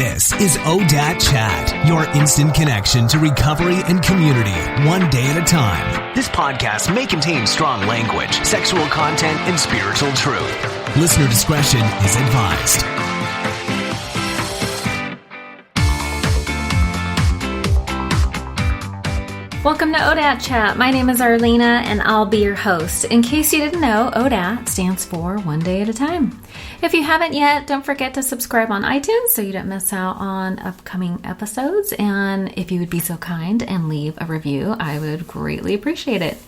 This is ODAT Chat, your instant connection to recovery and community, one day at a time. This podcast may contain strong language, sexual content, and spiritual truth. Listener discretion is advised. Welcome to ODAT Chat. My name is Arlina, and I'll be your host. In case you didn't know, ODAT stands for One Day at a Time. If you haven't yet, don't forget to subscribe on iTunes so you don't miss out on upcoming episodes. And if you would be so kind and leave a review, I would greatly appreciate it.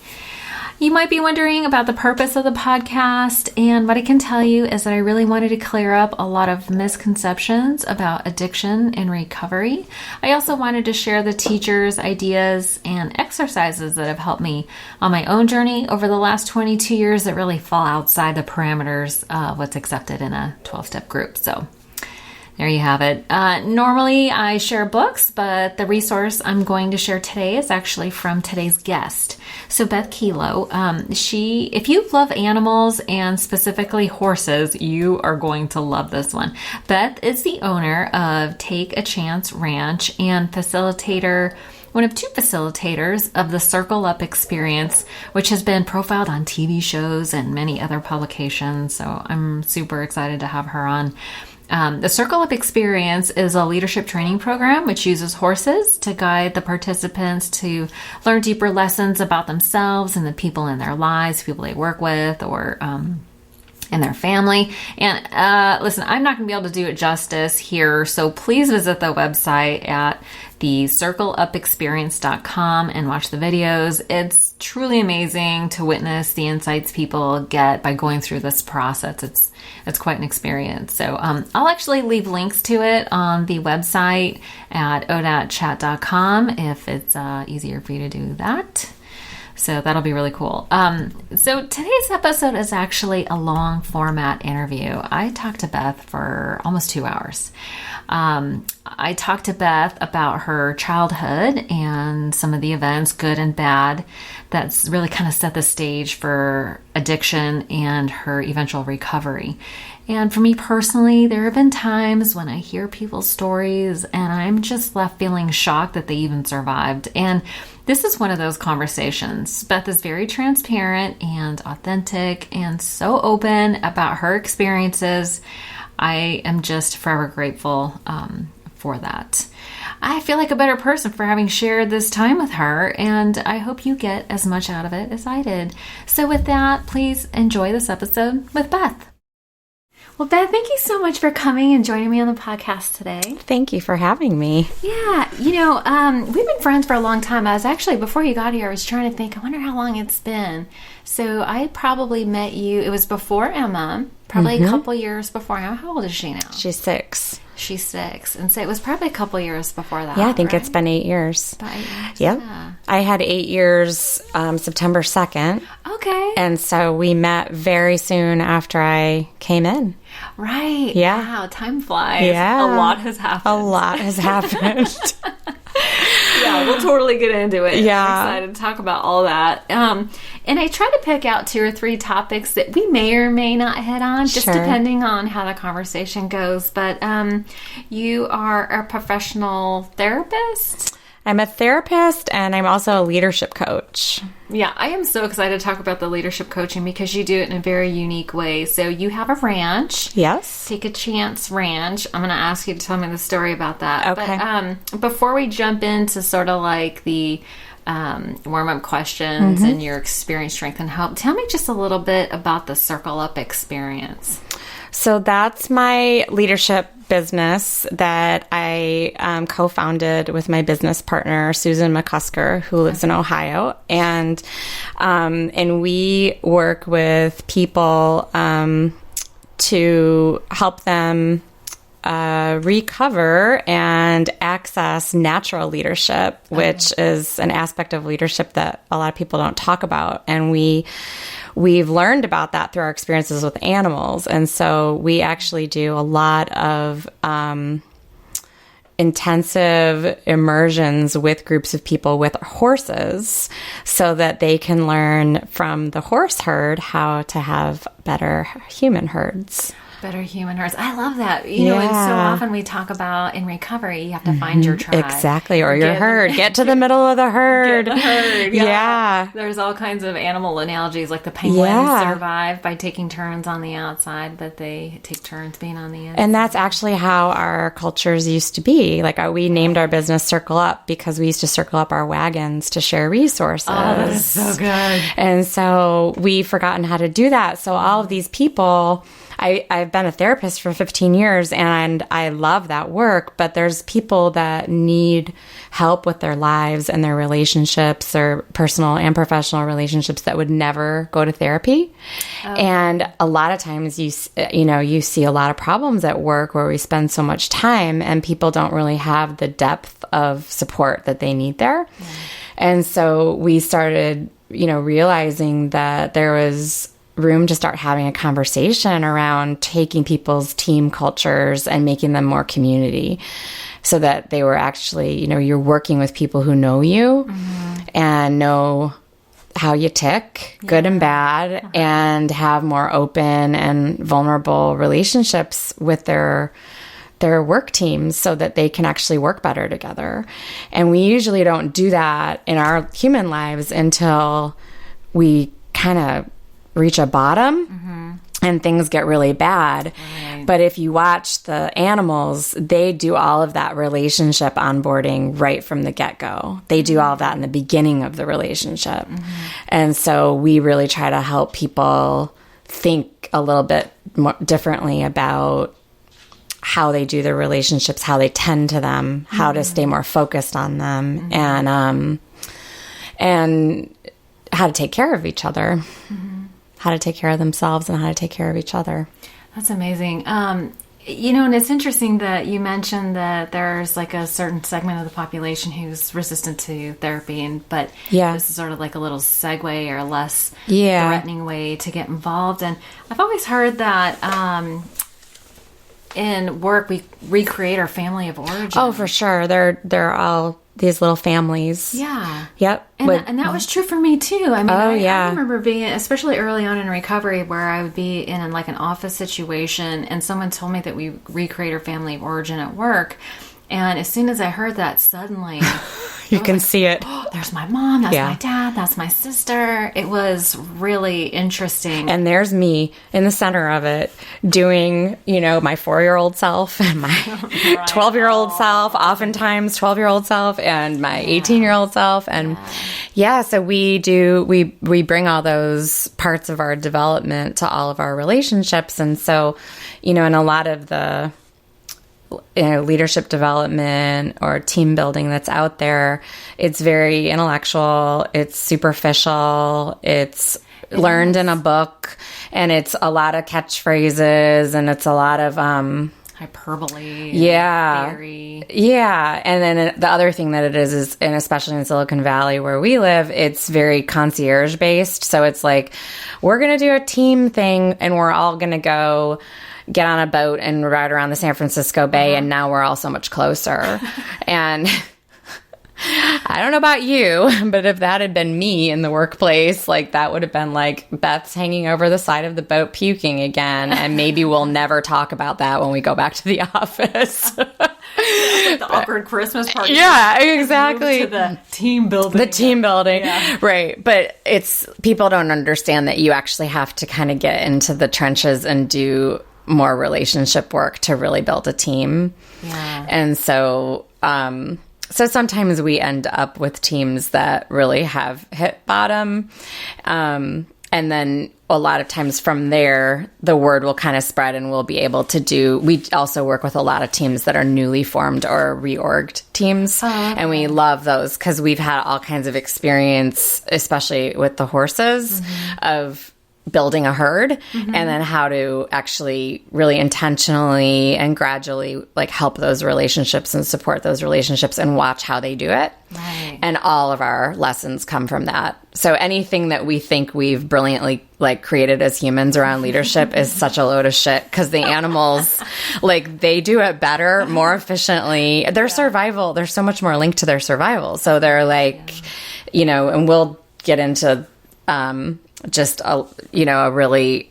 You might be wondering about the purpose of the podcast, and what I can tell you is that I really wanted to clear up a lot of misconceptions about addiction and recovery. I also wanted to share the teachers, ideas, and exercises that have helped me on my own journey over the last 22 years that really fall outside the parameters of what's accepted in a 12-step group. So there you have it. Normally I share books, but the resource I'm going to share today is actually from today's guest. So Beth Kilo, if you love animals and specifically horses, you are going to love this one. Beth is the owner of Take a Chance Ranch and one of two facilitators of the Circle Up experience, which has been profiled on TV shows and many other publications. So I'm super excited to have her on. The Circle Up experience is a leadership training program which uses horses to guide the participants to learn deeper lessons about themselves and the people in their lives, people they work with, or and their family. And listen, I'm not going to be able to do it justice here, so please visit the website at thecircleupexperience.com and watch the videos. It's truly amazing to witness the insights people get by going through this process. It's quite an experience. So I'll actually leave links to it on the website at odatchat.com if it's easier for you to do that. So that'll be really cool. So today's episode is actually a long format interview. I talked to Beth for almost 2 hours. I talked to Beth about her childhood and some of the events, good and bad, that's really kind of set the stage for addiction and her eventual recovery. And for me personally, there have been times when I hear people's stories and I'm just left feeling shocked that they even survived. And this is one of those conversations. Beth is very transparent and authentic and so open about her experiences. I am just forever grateful for that. I feel like a better person for having shared this time with her, and I hope you get as much out of it as I did. So with that, please enjoy this episode with Beth. Well, Beth, thank you so much for coming and joining me on the podcast today. Thank you for having me. Yeah, we've been friends for a long time. Before you got here, I was trying to think, I wonder how long it's been. So I probably met you, it was before Emma, probably a couple years before Emma. How old is she now? She's 6. She's 6. And so it was probably a couple years before that. Yeah, I think right? It's been 8 years. About 8 years. Yep. Yeah. I had 8 years September 2nd. Okay. And so we met very soon after I came in. Right. Yeah. Wow, time flies. Yeah. A lot has happened. A lot has happened. Yeah, we'll totally get into it. Yeah. I'm excited to talk about all that. And I try to pick out 2 or 3 topics that we may or may not hit on, just Sure. depending on how the conversation goes. But you are a professional therapist? I'm a therapist and I'm also a leadership coach. Yeah, I am so excited to talk about the leadership coaching because you do it in a very unique way. So you have a ranch. Yes. Take a Chance Ranch. I'm going to ask you to tell me the story about that. Okay. But before we jump into sort of like the warm-up questions and your experience, strength, and hope, tell me just a little bit about the Circle Up experience. So that's my leadership business that I co-founded with my business partner, Susan McCusker, who lives in Ohio. And we work with people to help them recover and access natural leadership, which is an aspect of leadership that a lot of people don't talk about. And we've learned about that through our experiences with animals. And so we actually do a lot of intensive immersions with groups of people with horses so that they can learn from the horse herd how to have better human herds. Better human hearts. I love that. You know, and so often we talk about in recovery, you have to find your tribe. Exactly. Or your herd. Get to the middle of the herd. Get the herd. Yeah. There's all kinds of animal analogies, like the penguins survive by taking turns on the outside, but they take turns being on the inside. And that's actually how our cultures used to be. Like we named our business Circle Up because we used to circle up our wagons to share resources. Oh, that is so good. And so we've forgotten how to do that. So all of these people... I've been a therapist for 15 years and I love that work, but there's people that need help with their lives and their relationships, their personal and professional relationships that would never go to therapy. Oh. And a lot of times you see a lot of problems at work where we spend so much time and people don't really have the depth of support that they need there. Yeah. And so we started, realizing that there was room to start having a conversation around taking people's team cultures and making them more community so that they were actually, you're working with people who know you and know how you tick, good and bad, and have more open and vulnerable relationships with their work teams so that they can actually work better together. And we usually don't do that in our human lives until we kind of reach a bottom and things get really bad. Right. But if you watch the animals, they do all of that relationship onboarding right from the get-go. They do all of that in the beginning of the relationship. And so we really try to help people think a little bit more differently about how they do their relationships, how they tend to them, how to stay more focused on them, and how to take care of each other. How to take care of themselves and how to take care of each other. That's amazing. And it's interesting that you mentioned that there's like a certain segment of the population who's resistant to therapy, but this is sort of like a little segue or a less threatening way to get involved. And I've always heard that in work we recreate our family of origin. Oh, for sure. They're all these little families. Yeah. Yep. And that was true for me too. I mean, I remember being, especially early on in recovery, where I would be in like an office situation and someone told me that we recreate our family of origin at work. And as soon as I heard that, suddenly... You can see it. Oh, there's my mom, that's my dad, that's my sister. It was really interesting. And there's me in the center of it doing, my 4-year-old self and my 12-year-old self, oftentimes 12-year-old self and my 18-year-old self. And so we bring all those parts of our development to all of our relationships. And so, in a lot of the leadership development or team building that's out there, it's very intellectual, it's superficial, it's learned in a book, and it's a lot of catchphrases, and it's a lot of hyperbole, theory. And then the other thing that it is, and especially in Silicon Valley where we live, it's very concierge based. So it's like, we're going to do a team thing and we're all going to go get on a boat and ride around the San Francisco Bay, and now we're all so much closer. And I don't know about you, but if that had been me in the workplace, like that would have been like, Beth's hanging over the side of the boat puking again, and maybe we'll never talk about that when we go back to the office. Like the awkward Christmas party. Yeah, exactly. To the team building. The team building. Yeah. Right. But people don't understand that you actually have to kind of get into the trenches and do more relationship work to really build a team. Yeah. And so, so sometimes we end up with teams that really have hit bottom. And then a lot of times from there, the word will kind of spread and we'll be able to we also work with a lot of teams that are newly formed or reorged teams. And we love those because we've had all kinds of experience, especially with the horses, of building a herd and then how to actually really intentionally and gradually like help those relationships and support those relationships and watch how they do it. Right. And all of our lessons come from that. So anything that we think we've brilliantly like created as humans around leadership is such a load of shit because the animals, like they do it better, more efficiently. Their survival, there's so much more linked to their survival. So they're like, and we'll get into, just a really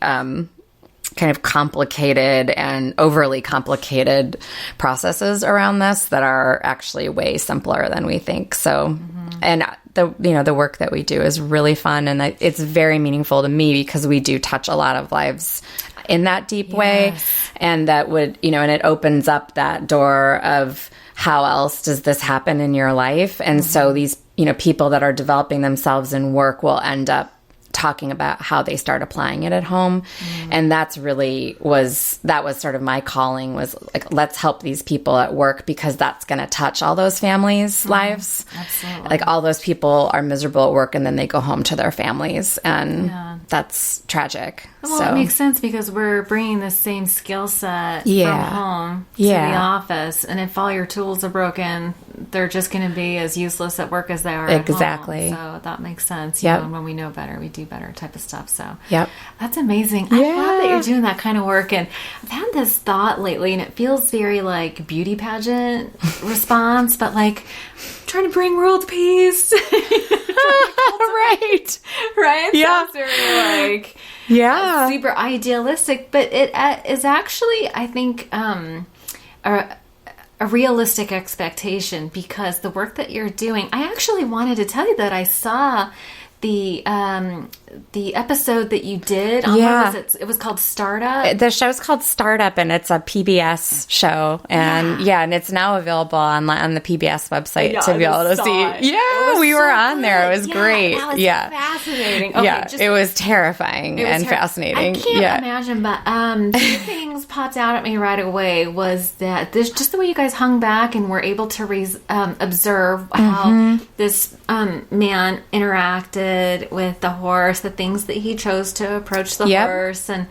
kind of complicated and overly complicated processes around this that are actually way simpler than we think. So, and the work that we do is really fun, and it's very meaningful to me because we do touch a lot of lives in that deep way, and that would, and it opens up that door of how else does this happen in your life. And so these, people that are developing themselves in work will end up talking about how they start applying it at home. And that's really that was sort of my calling, was like, let's help these people at work, because that's going to touch all those families' lives. Absolutely. Like, all those people are miserable at work and then they go home to their families, and that's tragic. Well, so it makes sense because we're bringing the same skill set from home to the office. And if all your tools are broken, they're just going to be as useless at work as they are at home. So that makes sense. And when we know better, we do better type of stuff. So that's amazing. I love that you're doing that kind of work. And I've had this thought lately, and it feels very like beauty pageant response, but like trying to bring world peace. Right. It sounds very like super idealistic, but it is actually, I think, a realistic expectation, because the work that you're doing, I actually wanted to tell you that I saw the episode that you did on, what was it? It was called Startup. The show's called Startup, and it's a PBS show, and and it's now available on the PBS website to be able to see. Yeah, we were on there. It was great. That was fascinating. Okay, it was terrifying and fascinating. I can't imagine, but two things popped out at me right away. Was that this, just the way you guys hung back and were able to observe how this man interacted with the horse, the things that he chose to approach the horse, and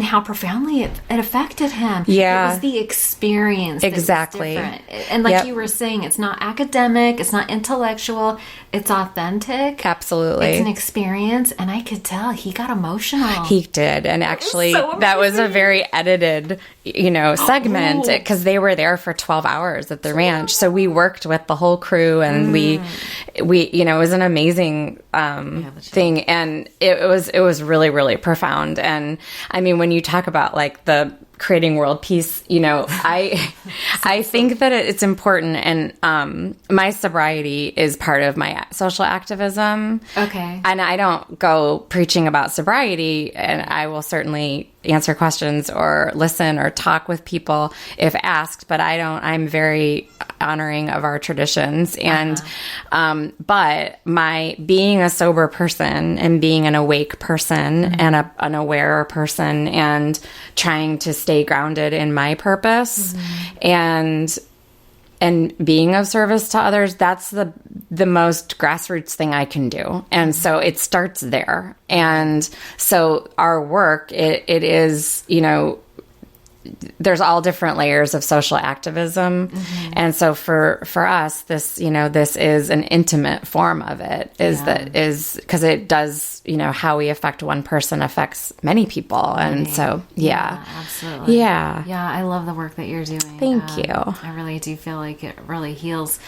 how profoundly it affected him. It was the experience that was different. And like you were saying, it's not academic, it's not intellectual, it's authentic. Absolutely. It's an experience, and I could tell he got emotional. He did, and actually that was a very edited, segment, because they were there for 12 hours at the ranch. So we worked with the whole crew, and we it was an amazing thing, and it was really, really profound. And I mean, when you talk about like the creating world peace, I think that it's important, and my sobriety is part of my social activism. Okay. And I don't go preaching about sobriety, and I will certainly answer questions or listen or talk with people if asked, but I'm very honoring of our traditions. And but my being a sober person and being an awake person and an aware person, and trying to stay grounded in my purpose and being of service to others, that's the most grassroots thing I can do. And so it starts there. And so our work, it is, there's all different layers of social activism. And so for us, this, this is an intimate form of it, is because it does, how we affect one person affects many people. And so, absolutely. Yeah. I love the work that you're doing. Thank you. I really do feel like it really heals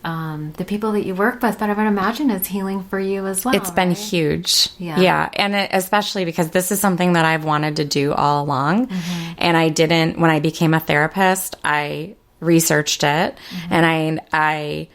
the people that you work with, but I would imagine it's healing for you as well. It's been huge. Yeah. And especially because this is something that I've wanted to do all along. And I didn't, when I became a therapist, I researched it, and I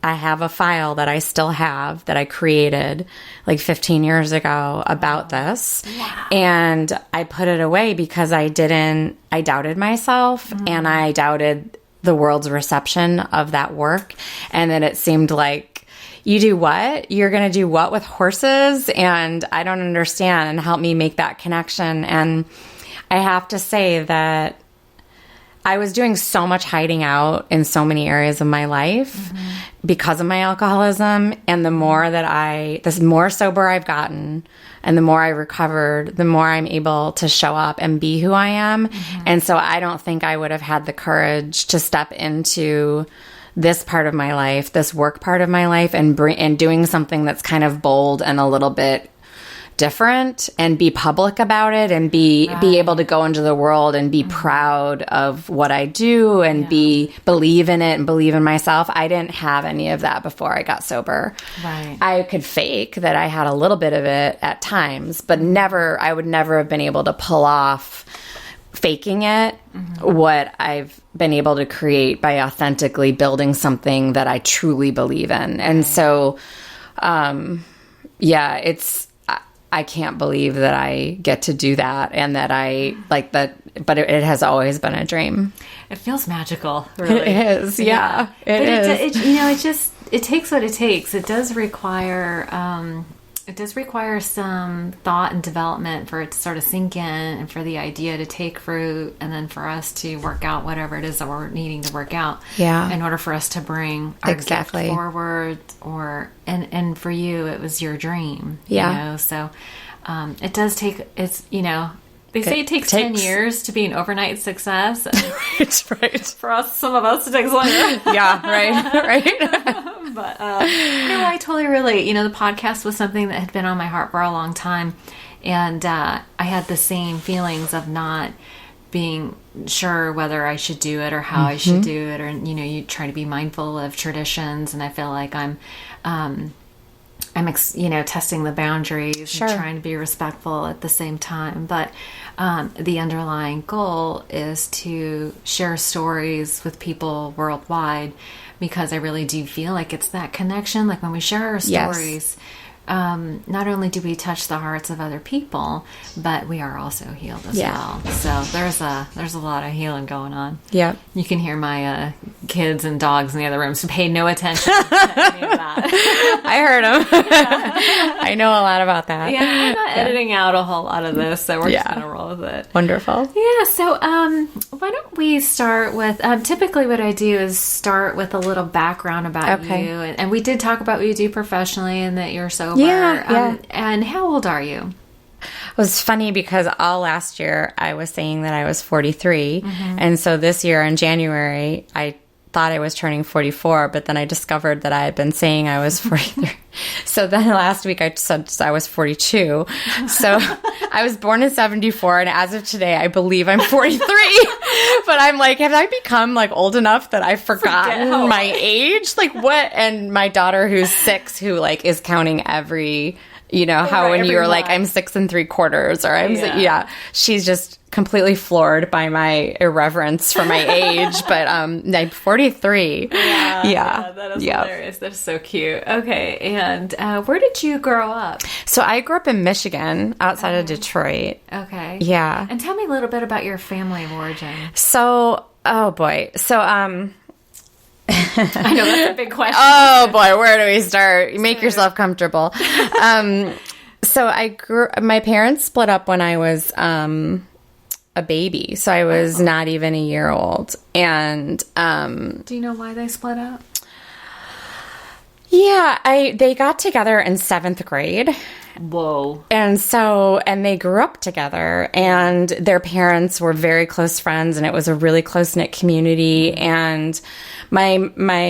have a file that I still have that I created like 15 years ago about this. And I put it away because I doubted myself, and I doubted the world's reception of that work. And then it seemed like, you do what? You're going to do what with horses? And I don't understand, and help me make that connection. And I have to say that I was doing so much hiding out in so many areas of my life because of my alcoholism. And the more sober I've gotten, and the more I recovered, the more I'm able to show up and be who I am. And so I don't think I would have had the courage to step into this part of my life, this work part of my life, and doing something that's kind of bold and a little bit different and be public about it and be able to go into the world and be proud of what I do and believe in it and believe in myself. I didn't have any of that before I got sober. Right. I could fake that I had a little bit of it at times, but I would never have been able to pull off faking it, what I've been able to create by authentically building something that I truly believe in. And so, I can't believe that I get to do that and that I like that, but it has always been a dream. It feels magical, really. It is, yeah. It is. It takes what it takes. It does require some thought and development for it to sort of sink in and for the idea to take root and then for us to work out whatever it is that we're needing to work out in order for us to bring our gift forward and for you it was your dream. So it does take, they say it takes 10 years to be an overnight success. Right. For us, some of us, it takes longer. Right. But I totally relate. The podcast was something that had been on my heart for a long time. And I had the same feelings of not being sure whether I should do it or how I should do it. Or, you try to be mindful of traditions. And I feel like I'm testing the boundaries and trying to be respectful at the same time. But the underlying goal is to share stories with people worldwide because I really do feel like it's that connection. Like when we share our stories, not only do we touch the hearts of other people, but we are also healed as well. So there's a lot of healing going on. Yeah. You can hear my kids and dogs in the other room, so pay no attention to any of that. I heard them. I know a lot about that. Yeah, I'm not editing out a whole lot of this, so we're just going to roll with it. Wonderful. Yeah, so why don't we start with, typically what I do is start with a little background about you. And we did talk about what you do professionally and that you're sober. Yeah. And how old are you? It was funny because all last year I was saying that I was 43. And so this year in January, I thought I was turning 44, but then I discovered that I had been saying I was 43. So then last week I said I was 42. So I was born in 74, and as of today, I believe I'm 43. But I'm like, have I become like old enough that I've forgotten my age? Like what? And my daughter who's 6, who like is counting every, how when you're like, I'm 6 3/4 or I'm, she's just completely floored by my irreverence for my age. But I'm 43. Yeah, that is hilarious. That's so cute. Okay, and where did you grow up? So I grew up in Michigan, outside of Detroit. Okay. Yeah. And tell me a little bit about your family of origin. So, oh boy. So, I know that's a big question. Oh boy, where do we start? Make yourself comfortable. So my parents split up when I was a baby. So I was not even a year old. And do you know why they split up? Yeah, they got together in 7th grade. Whoa. And they grew up together, and their parents were very close friends, and it was a really close-knit community. And my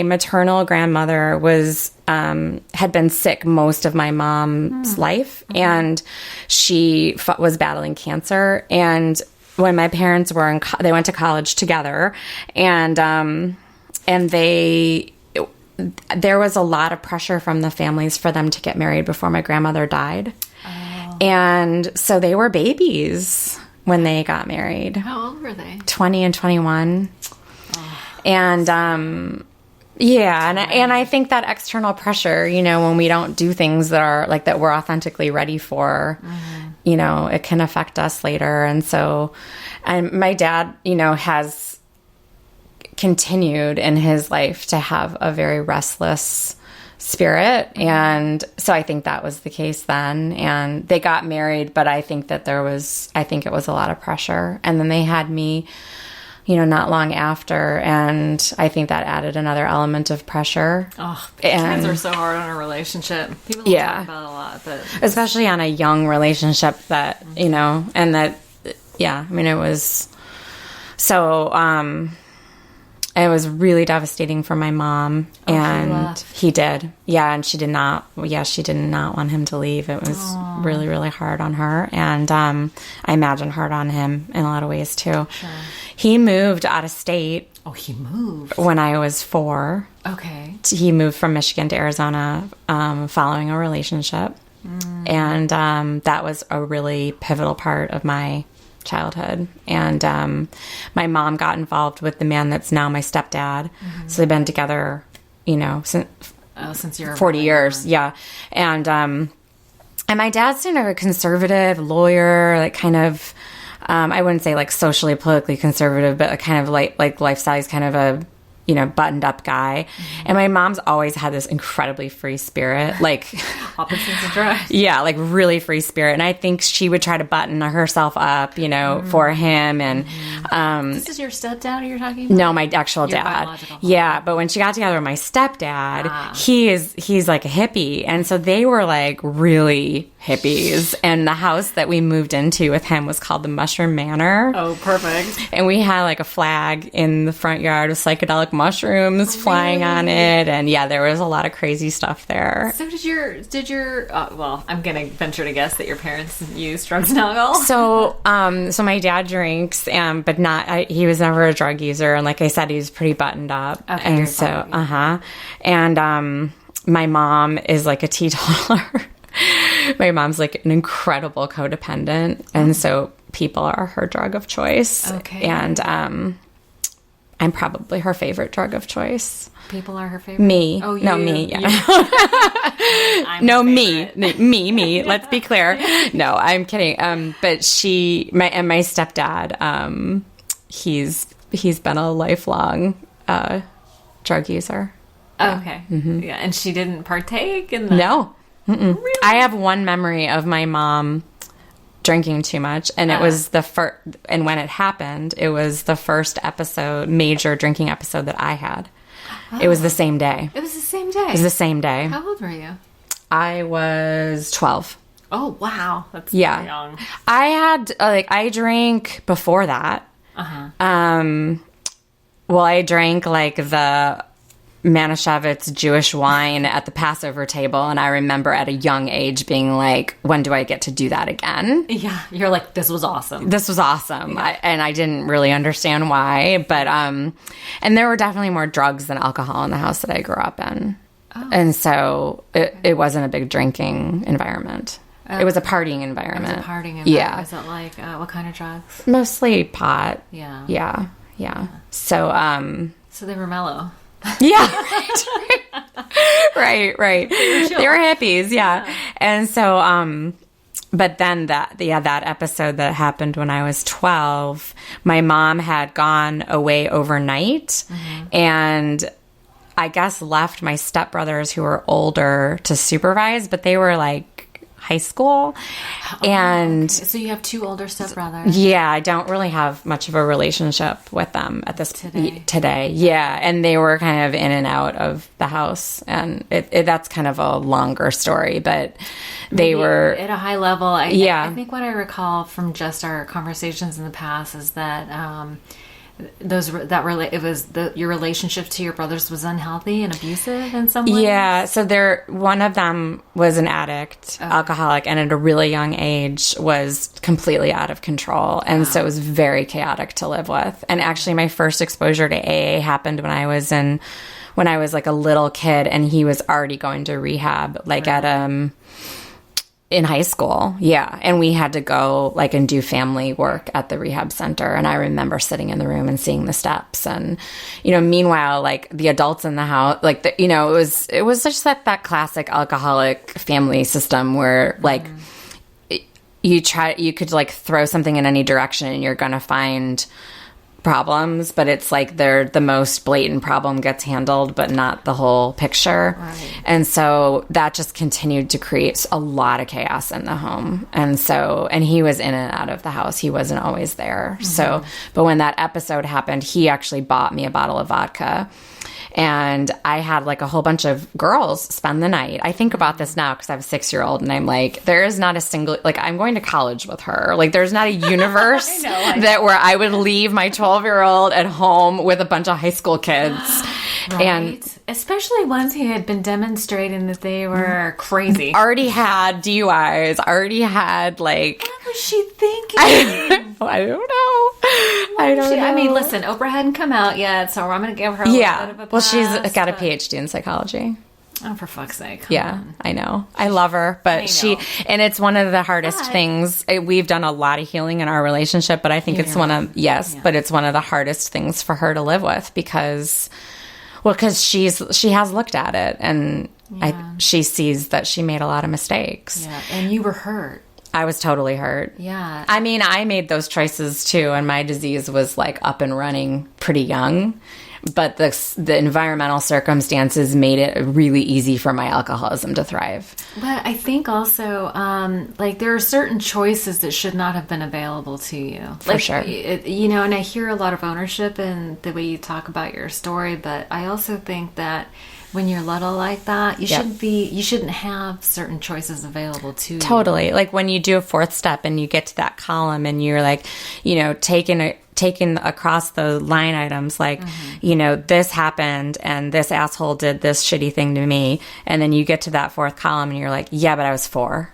maternal grandmother was had been sick most of my mom's life, and she was battling cancer. And when my parents were they went to college together, and there was a lot of pressure from the families for them to get married before my grandmother died. Oh. And so they were babies when they got married. How old were they? 20 and 21. Oh. And and I think that external pressure, when we don't do things that are like that we're authentically ready for, it can affect us later. And so my dad, has continued in his life to have a very restless spirit. And so I think that was the case then. And they got married, but I think that it was a lot of pressure. And then they had me, not long after. And I think that added another element of pressure. Oh, kids are so hard on a relationship. People don't talk about it a lot, but especially on a young relationship that, and that, it was so, And it was really devastating for my mom. He And left. he did. Yeah. And she did not want him to leave. It was really, really hard on her. And I imagine hard on him in a lot of ways too. Sure. He moved out of state. Oh, he moved. When I was 4. Okay. He moved from Michigan to Arizona following a relationship. And that was a really pivotal part of my childhood. And my mom got involved with the man that's now my stepdad. So they've been together, since you're 40 years. Yeah. And my dad's kind of a conservative lawyer, like kind of, I wouldn't say like socially, politically conservative, but kind of like lifestyle. He's kind of a, buttoned up guy. And my mom's always had this incredibly free spirit, like Opposites attract. yeah, like really free spirit. And I think she would try to button herself up, for him. And This is your stepdad you're talking about? no, my actual Your dad. biological father. Yeah, but when she got together with my stepdad, he's like a hippie, and so they were like really hippies. And the house that we moved into with him was called the Mushroom Manor. Oh, perfect. And we had like a flag in the front yard with psychedelic mushrooms flying on it, and yeah, there was a lot of crazy stuff there. So did your well, I'm gonna venture to guess that your parents used drugs and alcohol. So my dad drinks, but not. He was never a drug user, and like I said, he was pretty buttoned up. Okay, and you're so fine. and my mom is like a teetotaler. My mom's like an incredible codependent, and so people are her drug of choice. Okay. And I'm probably her favorite drug of choice. People are her favorite. Me. Oh, No, you. me. Yeah. I'm No, her me. favorite. Me. Let's be clear. No, I'm kidding. But my stepdad, he's been a lifelong drug user. Okay. Yeah, and she didn't partake in that. No. Really? I have one memory of my mom drinking too much, and it was the first. And when it happened, it was the first major drinking episode that I had. It was the same day. It was the same day. It was the same day. How old were you? I was 12. Oh, wow. That's Yeah. young. I had I drank before that. Well, I drank like the Manischewitz Jewish wine at the Passover table, and I remember at a young age being like, when do I get to do that again? Yeah, you're like, this was awesome. This was awesome. And I didn't really understand why, but and there were definitely more drugs than alcohol in the house that I grew up in. And so it wasn't a big drinking environment. It was a partying environment. It was a partying environment. Yeah. Was it like, what kind of drugs? Mostly pot. Yeah. Yeah. So, So they were mellow. yeah. Right. They were hippies. Yeah. And so, but then that episode that happened when I was 12, my mom had gone away overnight and I guess left my stepbrothers who were older to supervise, but they were like high school. And Okay. So you have two older stepbrothers. yeah, I don't really have much of a relationship with them at this today. Yeah, and they were kind of in and out of the house, and that's kind of a longer story, but they were at a high level. I think what I recall from just our conversations in the past is that your relationship to your brothers was unhealthy and abusive in some way. Yeah, so one of them was an addict, alcoholic, and at a really young age was completely out of control, and so it was very chaotic to live with. And actually, my first exposure to AA happened when I was like a little kid, and he was already going to rehab, like in high school. Yeah. And we had to go and do family work at the rehab center. And I remember sitting in the room and seeing the steps. And, meanwhile, the adults in the house, it was just that classic alcoholic family system where you could throw something in any direction and you're going to find problems, but it's like the most blatant problem gets handled, but not the whole picture. Right. And so that just continued to create a lot of chaos in the home. And he was in and out of the house. He wasn't always there. Mm-hmm. So, but when that episode happened, he actually bought me a bottle of vodka. And I had like a whole bunch of girls spend the night. I think about this now because I have a 6-year-old, and I'm like, there is not a single, like, I'm going to college with her. Like, there's not a universe that where I would leave my 12-year-old at home with a bunch of high school kids. Right. And especially ones who had been demonstrating that they were crazy. Already had DUIs, already had like... What was she thinking? I don't know. I don't know. I mean, listen, Oprah hadn't come out yet, so I'm going to give her a little bit of a pass. Well, she's got a PhD in psychology. Oh, for fuck's sake. Yeah, I know. I love her, but and it's one of the hardest things. We've done a lot of healing in our relationship, but I think it's one of, but it's one of the hardest things for her to live with because she has looked at it and she sees that she made a lot of mistakes. Yeah, and you were hurt. I was totally hurt. Yeah. I mean, I made those choices too, and my disease was like up and running pretty young. But the environmental circumstances made it really easy for my alcoholism to thrive. But I think also, like, there are certain choices that should not have been available to you. For sure. You know, and I hear a lot of ownership in the way you talk about your story, but I also think that when you're little like that, you shouldn't have certain choices available to you. Totally. Like when you do a fourth step and you get to that column and you're like, you know, taking across the line items, like, you know, this happened and this asshole did this shitty thing to me. And then you get to that fourth column and you're like, yeah, but I was 4.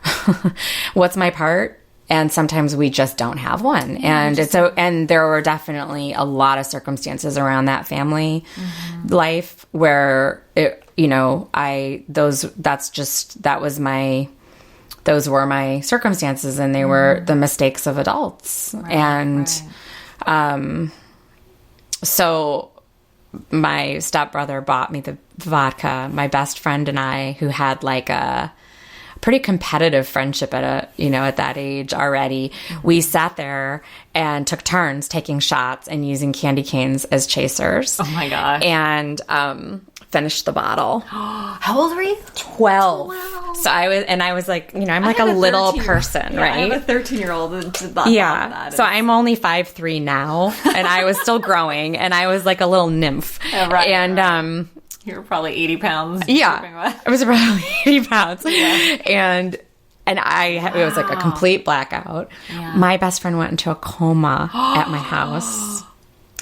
What's my part? And sometimes we just don't have one. And and there were definitely a lot of circumstances around that family life where it, you know, those were my circumstances, and they were the mistakes of adults. So my stepbrother bought me the vodka. My best friend and I, who had like a pretty competitive friendship at that age already, we sat there and took turns taking shots and using candy canes as chasers. Oh my God. And finished the bottle. How old were you? 12. So I was like, you know, I'm like a little person, right? I have a 13-year-old that did that. Yeah. So I'm only 5'3" now, and I was still growing, and I was like a little nymph. Oh, right. And you were probably 80 pounds. Yeah. I was probably 80 pounds. Yeah. And it was like a complete blackout. Yeah. My best friend went into a coma at my house.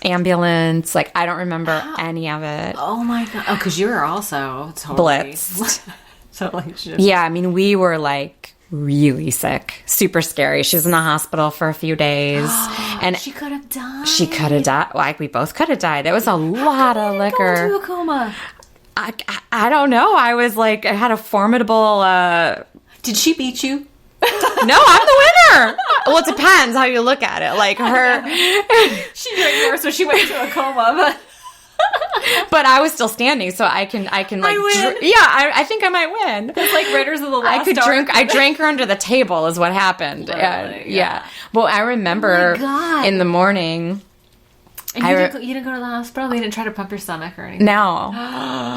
Ambulance, like, I don't remember any of it. Oh my God. Oh, because you were also totally blitzed. Totally. Yeah, I mean, we were like really sick, super scary. She was in the hospital for a few days. And she could have died. She could have died. Like, we both could have died. There was a lot of liquor. Go into a coma? I don't know. I was like, I had a formidable... Did she beat you? No, I'm the winner. Well, it depends how you look at it. Like, her... She drank more, so she went into a coma, but I was still standing, so I can like... I think I might win. It's like Raiders of the Lost Ark. I drank her under the table is what happened. Really? Yeah. Well, I remember in the morning... And you didn't go to the hospital? They didn't try to pump your stomach or anything? No.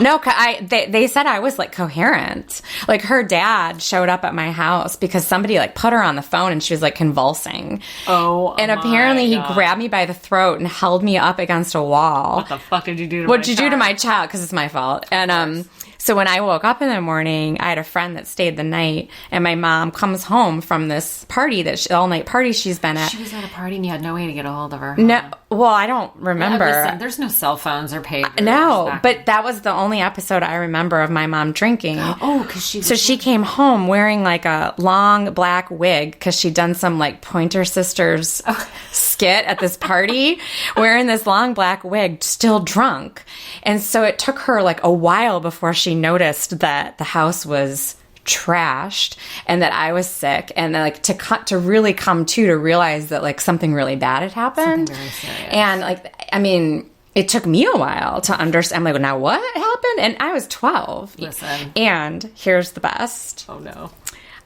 No, they said I was, like, coherent. Like, her dad showed up at my house because somebody, like, put her on the phone and she was, like, convulsing. Oh, and apparently he grabbed me by the throat and held me up against a wall. What the fuck did you do to my child? What'd you do to my child? Because it's my fault. And, so when I woke up in the morning, I had a friend that stayed the night, and my mom comes home from this party, all-night party she's been at. She was at a party and you had no way to get a hold of her. No, well, I don't remember. Listen, there's no cell phones or pagers. No, but that was the only episode I remember of my mom drinking. Oh, because she came home wearing like a long black wig because she'd done some like Pointer Sisters skit at this party, wearing this long black wig, still drunk. And so it took her like a while before she noticed that the house was trashed and that I was sick, and like to really come to realize that like something really bad had happened. Something very serious. And like, I mean, it took me a while to understand. I'm like, now what happened? And I was 12. Listen. And here's the best. Oh no.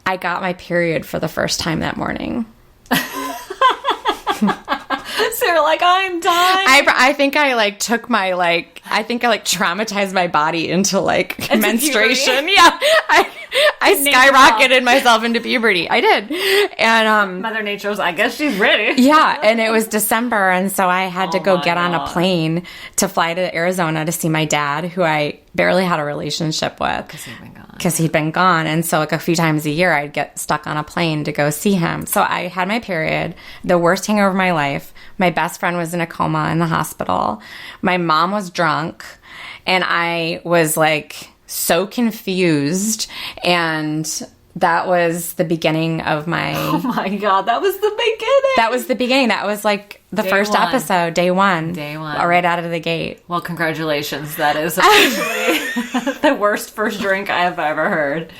I got my period for the first time that morning. So you're like, I'm dying. I think I like took my traumatized my body into like menstruation. Yeah. I skyrocketed myself into puberty. I did. And Mother Nature was, I guess she's ready. yeah, and it was December, and so I had to go get on a plane to fly to Arizona to see my dad, who I barely had a relationship with. Because he'd been gone. And so like a few times a year, I'd get stuck on a plane to go see him. So I had my period, the worst hangover of my life. My best friend was in a coma in the hospital. My mom was drunk, and I was like so confused. And that was the beginning of my... Oh my God, that was the beginning. That was the beginning. That was like the first episode, day one. Right out of the gate. Well, congratulations. That is officially the worst first drink I have ever heard.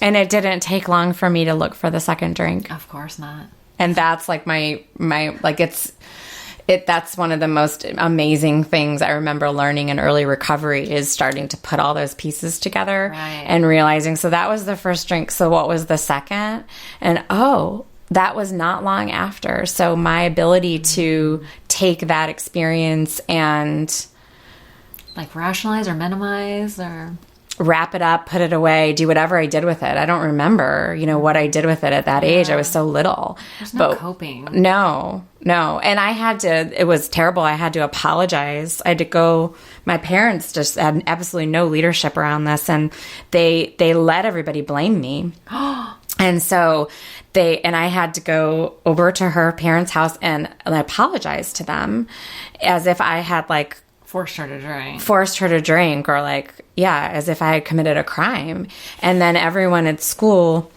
And it didn't take long for me to look for the second drink. Of course not. And that's like my like that's one of the most amazing things I remember learning in early recovery is starting to put all those pieces together and realizing, so that was the first drink. So what was the second? And that was not long after. So my ability to take that experience and like rationalize or minimize or wrap it up, put it away, do whatever I did with it. I don't remember, what I did with it at that age. I was so little. There's no coping. No. And it was terrible. I had to apologize. I had to go, my parents just had absolutely no leadership around this, and they let everybody blame me. And so I had to go over to her parents' house and apologize to them as if I had like forced her to drink or like, yeah, as if I had committed a crime. And then everyone at school...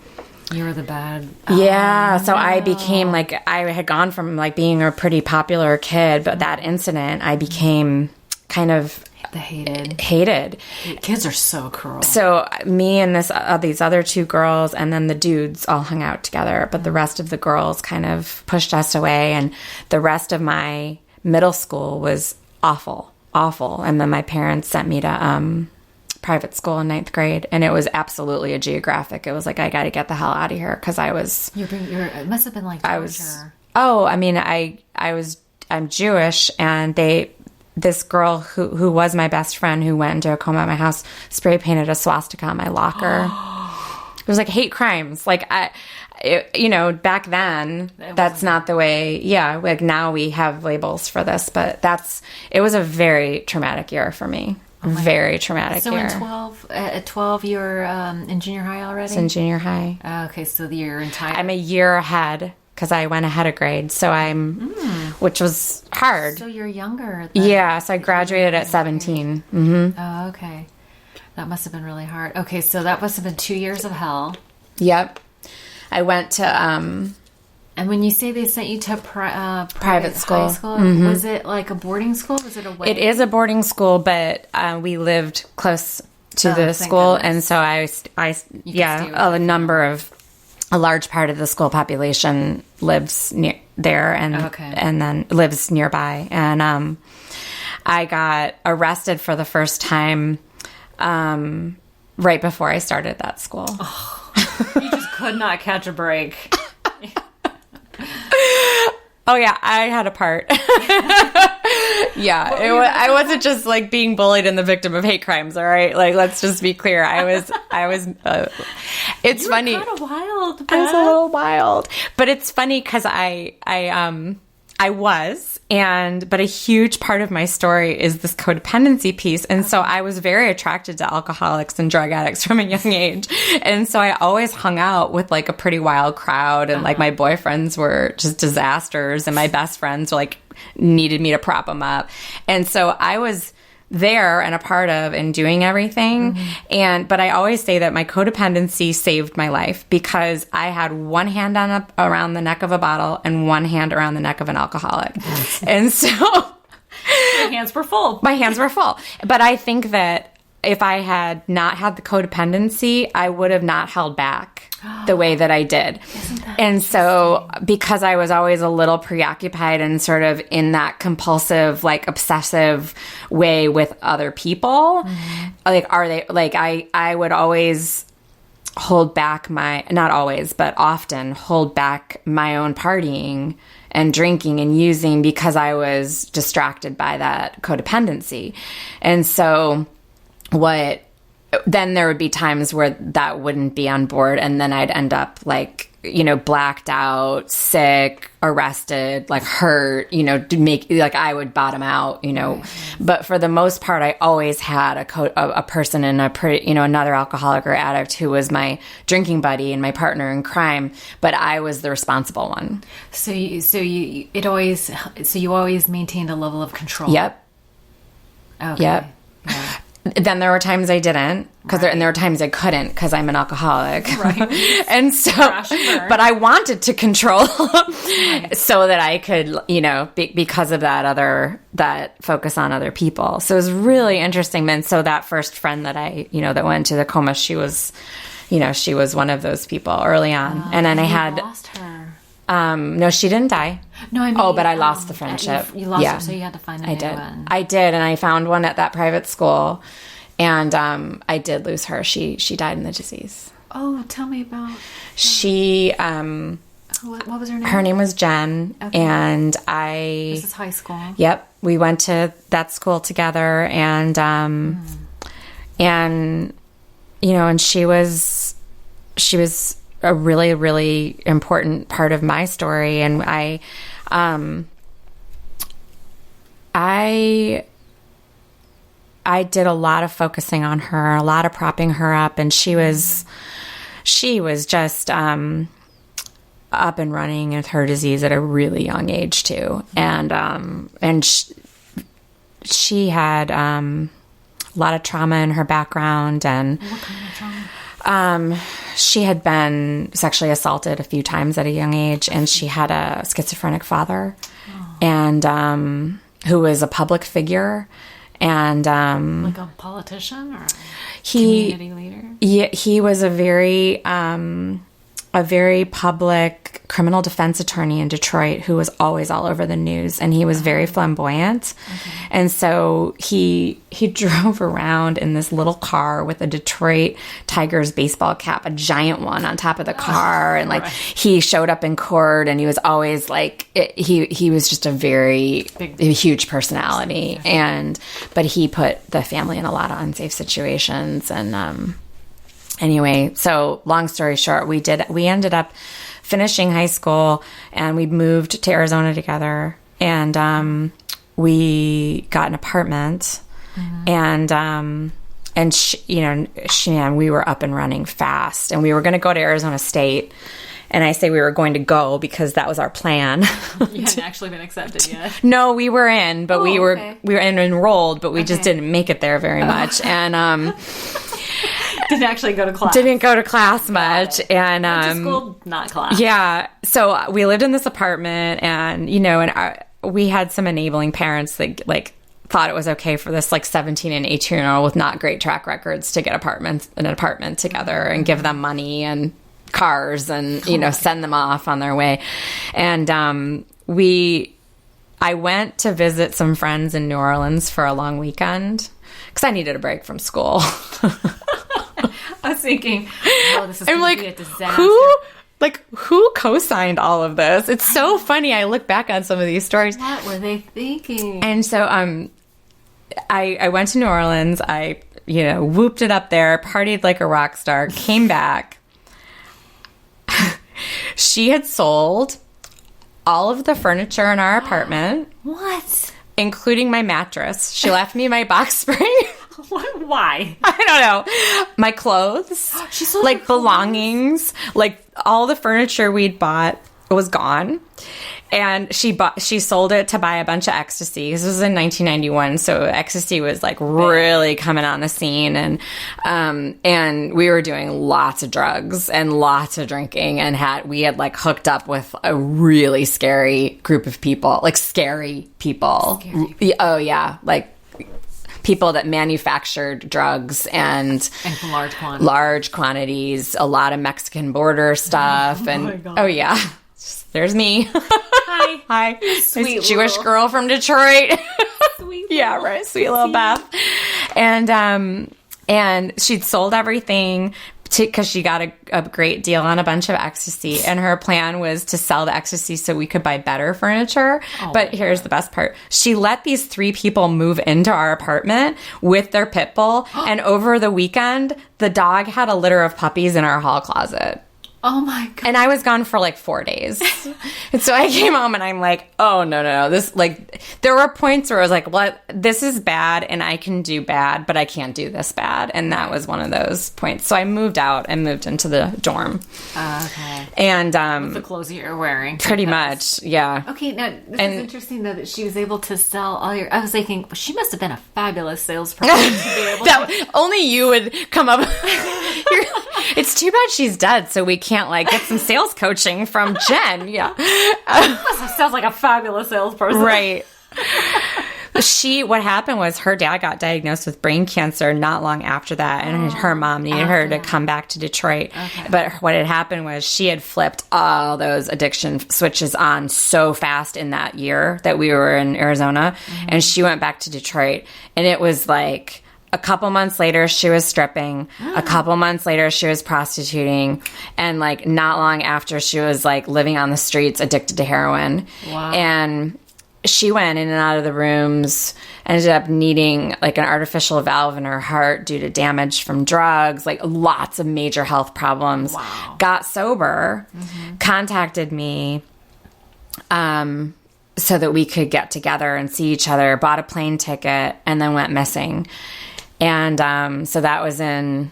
You were the bad... Yeah, so I became like... I had gone from like being a pretty popular kid, but that incident, I became kind of... The hated. Kids are so cruel. So me and these other two girls and then the dudes all hung out together, but the rest of the girls kind of pushed us away, and the rest of my middle school was awful. And then my parents sent me to private school in 9th grade, and it was absolutely a geographic. It was like, I got to get the hell out of here because I was... it must have been like torture. I'm Jewish, and this girl who was my best friend who went into a coma at my house spray painted a swastika on my locker. It was like hate crimes. Like back then, that's not the way. Yeah, like now we have labels for this, but it was a very traumatic year for me. Very traumatic year. So at 12, you're in junior high already? I was in junior high. Okay, so your entire... I'm a year ahead because I went ahead of grade. So which was hard. So you're younger. Yeah, so I graduated at 17. Mm-hmm. Oh, okay. That must have been really hard. Okay, so that must have been 2 years of hell. Yep. I went to... and when you say they sent you to private school, high school, was it like a boarding school? Was it a way? It is a boarding school, but we lived close to the school, goodness. And so a large part of the school population lives near there, and then lives nearby. And I got arrested for the first time right before I started that school. You just could not catch a break. Oh yeah, I had a part. Yeah, I wasn't just like being bullied and the victim of hate crimes. All right, like let's just be clear. I was. It's funny. Kind of wild. Beth. I was a little wild, but it's funny because I was, but a huge part of my story is this codependency piece. And so I was very attracted to alcoholics and drug addicts from a young age. And so I always hung out with like a pretty wild crowd, and like my boyfriends were just disasters, and my best friends were like needed me to prop them up. And so I was there and a part of and doing everything. But I always say that my codependency saved my life because I had one hand around the neck of a bottle and one hand around the neck of an alcoholic. And so your hands were full. My hands were full. But I think that if I had not had the codependency, I would have not held back the way that I did. And so because I was always a little preoccupied and sort of in that compulsive, like obsessive way with other people, I would always hold back not always, but often hold back my own partying and drinking and using because I was distracted by that codependency. And so what then there would be times where that wouldn't be on board, and then I'd end up like, blacked out, sick, arrested, like hurt, I would bottom out, But for the most part, I always had a person and another alcoholic or addict who was my drinking buddy and my partner in crime, but I was the responsible one. So you always maintained a level of control. Yep. Okay. Yep. Yeah. Then there were times I didn't, and there were times I couldn't because I'm an alcoholic. Right. And so, but I wanted to control so that I could, because of that focus on other people. So it was really interesting. And so that first friend that I, that went to the coma, she was one of those people early on. And then I had lost her. No, she didn't die. No, I mean, but I lost the friendship. You lost her, so you had to find a new one. I did, and I found one at that private school, and I did lose her. She died in the disease. Oh, tell me about. She. What was her name? Her name was Jen, okay. and This is high school. Yep, we went to that school together, and and she was a really, really important part of my story. And I did a lot of focusing on her, a lot of propping her up, and she was just up and running with her disease at a really young age too. And she had a lot of trauma in her background. And what kind of trauma? She had been sexually assaulted a few times at a young age, and she had a schizophrenic father, and who was a public figure, and like a politician or community leader. Yeah, he was a very public criminal defense attorney in Detroit who was always all over the news, and he was very flamboyant. Okay. And so he drove around in this little car with a Detroit Tigers baseball cap, a giant one on top of the car, and he showed up in court, and he was always he was just a very huge personality, but he put the family in a lot of unsafe situations. And anyway, so long story short, we ended up finishing high school, and we moved to Arizona together, and we got an apartment, and she and we were up and running fast, and we were going to go to Arizona State. And I say we were going to go because that was our plan. You hadn't actually been accepted yet. No, we were in, but we were enrolled, but we just didn't make it there very much. And didn't actually go to class. Didn't go to class much. And went to school, not class. Yeah. So we lived in this apartment, and we had some enabling parents that thought it was okay for this 17 and 18-year-old with not great track records to get an apartment together and give them money and cars and send them off on their way. And I went to visit some friends in New Orleans for a long weekend because I needed a break from school. I was thinking, this is going to be a disaster. Who co-signed all of this? It's so funny. I look back on some of these stories. What were they thinking? And so I went to New Orleans. I whooped it up there, partied like a rock star, came back. She had sold all of the furniture in our apartment. What? Including my mattress. She left me my box spring. What? Why? I don't know. My clothes. She sold her belongings. All the furniture we'd bought was gone. And she sold it to buy a bunch of ecstasy. This was in 1991, so ecstasy was really coming on the scene, and we were doing lots of drugs and lots of drinking, and we had hooked up with a really scary group of people, scary people. Oh yeah, people that manufactured drugs and from large quantities, a lot of Mexican border stuff, oh yeah. There's me. Hi. Sweet Jewish girl from Detroit. Sweet yeah, right. Sweet little Beth. And she'd sold everything because she got a great deal on a bunch of ecstasy, and her plan was to sell the ecstasy so we could buy better furniture. But here's the best part. She let these 3 people move into our apartment with their pit bull, and over the weekend, the dog had a litter of puppies in our hall closet. Oh my God. And I was gone for like 4 days. And so I came home and I'm like, oh, no. This, like, there were points where I was like, what? This is bad and I can do bad, but I can't do this bad. And that was one of those points. So I moved out and moved into the dorm. Okay. And, with the clothes you're wearing. Pretty much, yeah. Okay, now, this is interesting, though, that she was able to sell all your... I was thinking, well, she must have been a fabulous salesperson to be able to... Only you would come up... It's too bad she's dead, so we can't, like, get some sales coaching from Jen. Yeah. Sounds like a fabulous salesperson. Right. What happened was her dad got diagnosed with brain cancer not long after that, and her mom needed her to come back to Detroit. Okay. But what had happened was she had flipped all those addiction switches on so fast in that year that we were in Arizona, and she went back to Detroit, and it was like... A couple months later, she was stripping. A couple months later, she was prostituting. And, like, not long after, she was, like, living on the streets, addicted to heroin. Wow. And she went in and out of the rooms, ended up needing, like, an artificial valve in her heart due to damage from drugs, like, lots of major health problems. Wow. Got sober, contacted me, so that we could get together and see each other, bought a plane ticket, and then went missing. And so that was in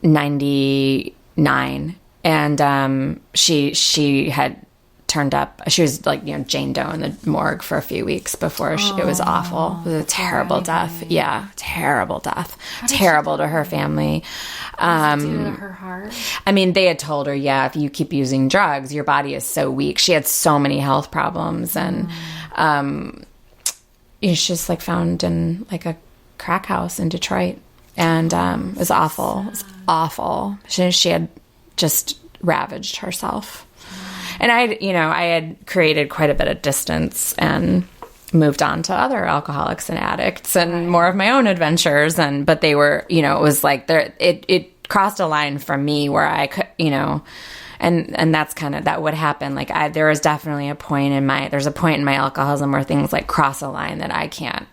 99. And she had turned up. She was like, Jane Doe in the morgue for a few weeks before it was awful. It was a terrible death. Yeah, terrible death. Terrible to her family. Was it due to her heart? I mean, they had told her, if you keep using drugs, your body is so weak. She had so many health problems. And she's just like found in like a crack house in Detroit, and it was awful. It was awful. She had just ravaged herself, and I had created quite a bit of distance and moved on to other alcoholics and addicts and more of my own adventures. But they were, it was like it crossed a line for me where I could, and that's kind of that would happen. Like there was definitely there's a point in my alcoholism where things like cross a line that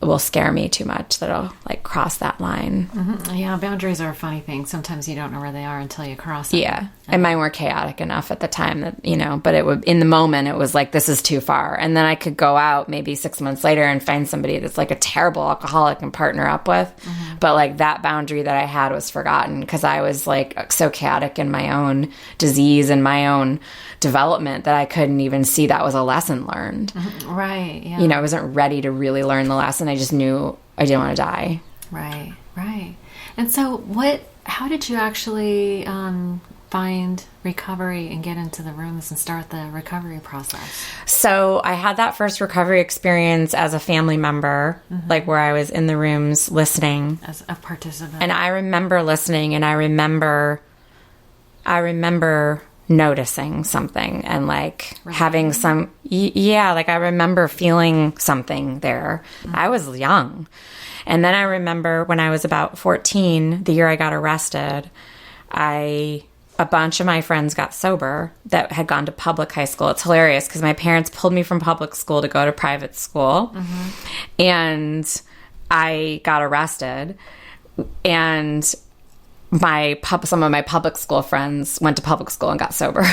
will scare me too much, that'll like cross that line. Mm-hmm. Yeah, boundaries are a funny thing. Sometimes you don't know where they are until you cross them. Yeah, and mine were chaotic enough at the time that, but it would, in the moment, it was like, this is too far. And then I could go out maybe 6 months later and find somebody that's like a terrible alcoholic and partner up with. Mm-hmm. But like that boundary that I had was forgotten because I was like so chaotic in my own disease and my own development that I couldn't even see that was a lesson learned. Mm-hmm. Right, yeah. I wasn't ready to really learn the lesson. I just knew I didn't want to die. Right. And so how did you actually find recovery and get into the rooms and start the recovery process? So I had that first recovery experience as a family member, like where I was in the rooms listening. As a participant. And I remember listening, and I remember noticing something and like having some, like I remember feeling something there. I was young. And then I remember when I was about 14, the year I got arrested, a bunch of my friends got sober that had gone to public high school. It's hilarious because my parents pulled me from public school to go to private school. And I got arrested, and some of my public school friends went to public school and got sober.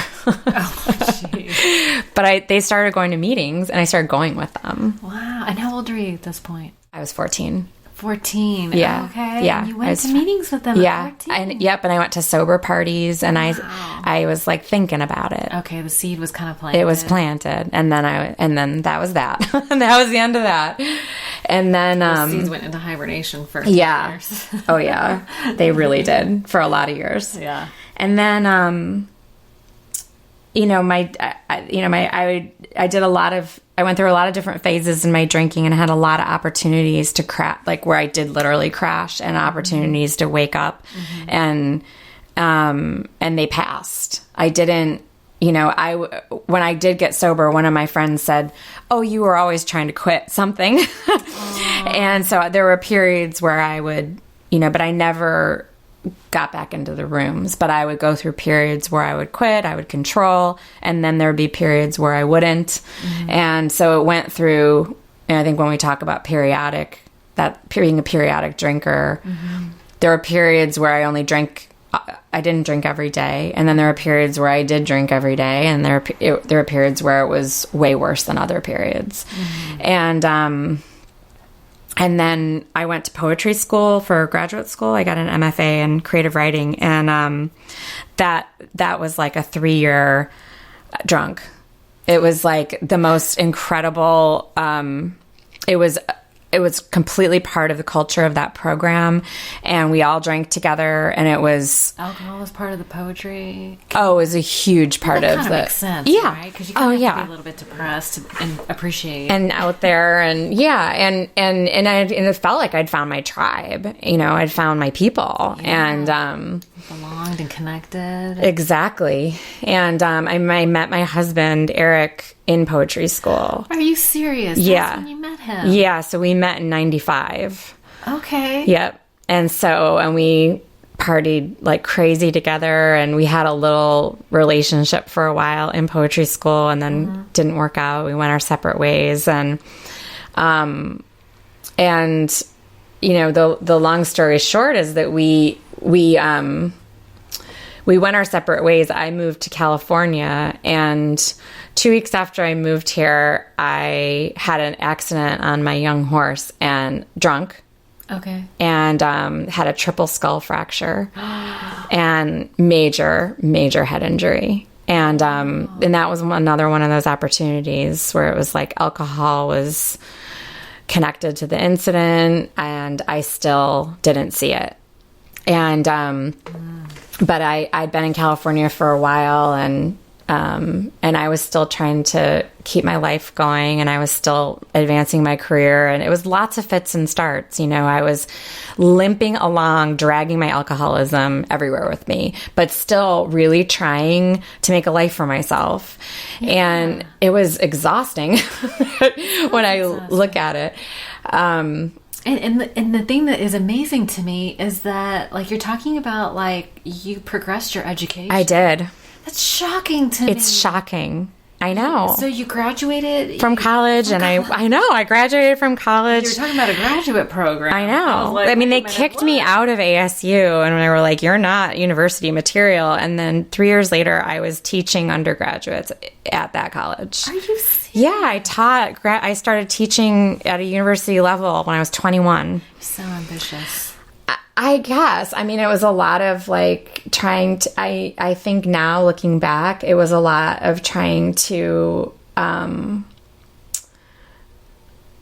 But they started going to meetings, and I started going with them. Wow. And how old were you at this point? I was 14. 14. Yeah. Okay. Yeah. And you went to meetings with them at 14? And I went to sober parties, and I was like thinking about it. Okay, the seed was kind of planted. It was planted, and then that was that. And that was the end of that. And then the seeds went into hibernation for years. Oh yeah, they really did for a lot of years. Yeah. And then I went through a lot of different phases in my drinking and had a lot of opportunities to crash, like where I did literally crash, and opportunities to wake up, and they passed. I didn't, when I did get sober, one of my friends said, "Oh, you were always trying to quit something." And so there were periods where I would, but I never got back into the rooms. But I would go through periods where I would quit, I would control, and then there would be periods where I wouldn't. And so it went through, and I think when we talk about periodic, that being a periodic drinker, there were periods where I only drank, I didn't drink every day. And then there were periods where I did drink every day. And there were periods where it was way worse than other periods. And then I went to poetry school for graduate school. I got an MFA in creative writing. And that was like a 3-year drunk. It was like the most incredible, it was completely part of the culture of that program, and we all drank together, and it was... Alcohol was part of the poetry? Oh, it was a huge part of the... makes sense, yeah. right? Because you kind of have to be a little bit depressed and appreciate. And out there, and yeah, and it felt like I'd found my tribe. You know, I'd found my people, and... belonged and connected. Exactly. And I met my husband, Eric, in poetry school. Are you serious? Yeah. That's when you met him? Yeah, so we met in 95. Okay. Yep. And we partied like crazy together, and we had a little relationship for a while in poetry school, and then didn't work out. We went our separate ways. And you know, the long story short is that we went our separate ways. I moved to California, and 2 weeks after I moved here, I had an accident on my young horse and drunk. Okay. And had a triple skull fracture and major head injury. And that was another one of those opportunities where it was like alcohol was connected to the incident, and I still didn't see it. And but I'd been in California for a while, and I was still trying to keep my life going, and I was still advancing my career, and it was lots of fits and starts. You know, I was limping along, dragging my alcoholism everywhere with me, but still really trying to make a life for myself. Yeah. And it was exhausting when I look at it. And the thing that is amazing to me is that, like, you're talking about, like, you progressed your education. I did. That's shocking to me. It's shocking. I know. So you graduated from college, and I know I graduated from college. You were talking about a graduate program. I know. I mean, they kicked me out of ASU, and they were like, "You're not university material." And then 3 years later, I was teaching undergraduates at that college. Are you serious? Yeah, I taught. I started teaching at a university level when I was 21. So ambitious. I guess. I mean, it was a lot of like trying to, I think now looking back, it was a lot of trying to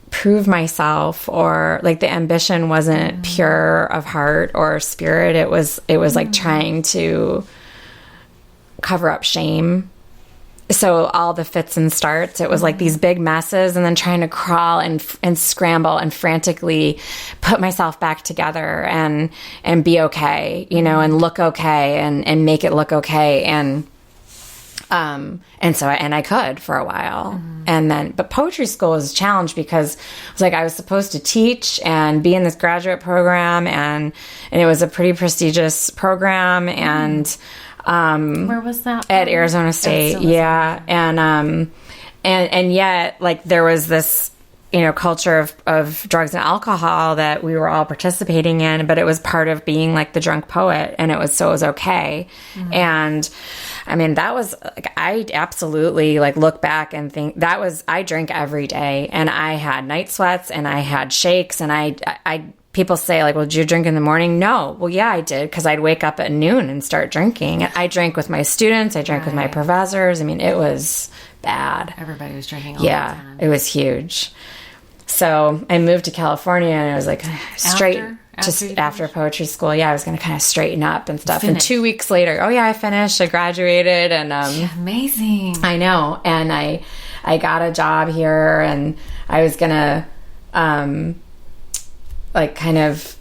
prove myself, or like the ambition wasn't pure of heart or spirit. It was like trying to cover up shame. So all the fits and starts, it was like these big messes, and then trying to crawl and scramble and frantically put myself back together and be okay, you know, and look okay and make it look okay. And so I could for a while. And then, but poetry school was a challenge because it was like I was supposed to teach and be in this graduate program, and it was a pretty prestigious program. And where was that? At Arizona State. Yeah. And yet, like, there was this, you know, culture of drugs and alcohol that we were all participating in, but it was part of being like the drunk poet, and it was okay. And I mean, that was like, I absolutely like look back and think that was, I drank every day, and I had night sweats, and I had shakes, and I people say, like, well, did you drink in the morning? No. Well, yeah, I did, because I'd wake up at noon and start drinking. And I drank with my students. I drank with my professors. I mean, it was bad. Everybody was drinking all the time. It was huge. So I moved to California, and I was like, after poetry school. Yeah, I was going to kind of straighten up and stuff. And 2 weeks later, I finished. I graduated. And amazing. I know. And I got a job here, and I was going to... like kind of,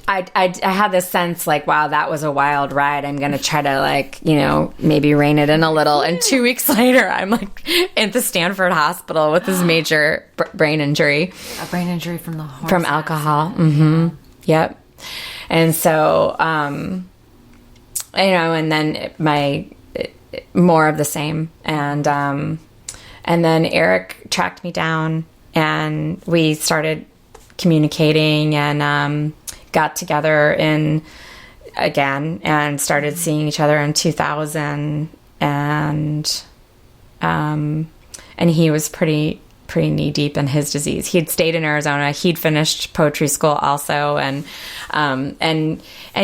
I had this sense like, wow, that was a wild ride. I'm going to try to like, you know, maybe rein it in a little. And 2 weeks later, I'm like at the Stanford hospital with this major brain injury. A brain injury from the horse from alcohol. accident. Yep. And so, and then more of the same. And then Eric tracked me down and we started communicating and got together again and started seeing each other in 2000. And he was pretty knee deep in his disease. He'd stayed in Arizona. He'd finished poetry school also. And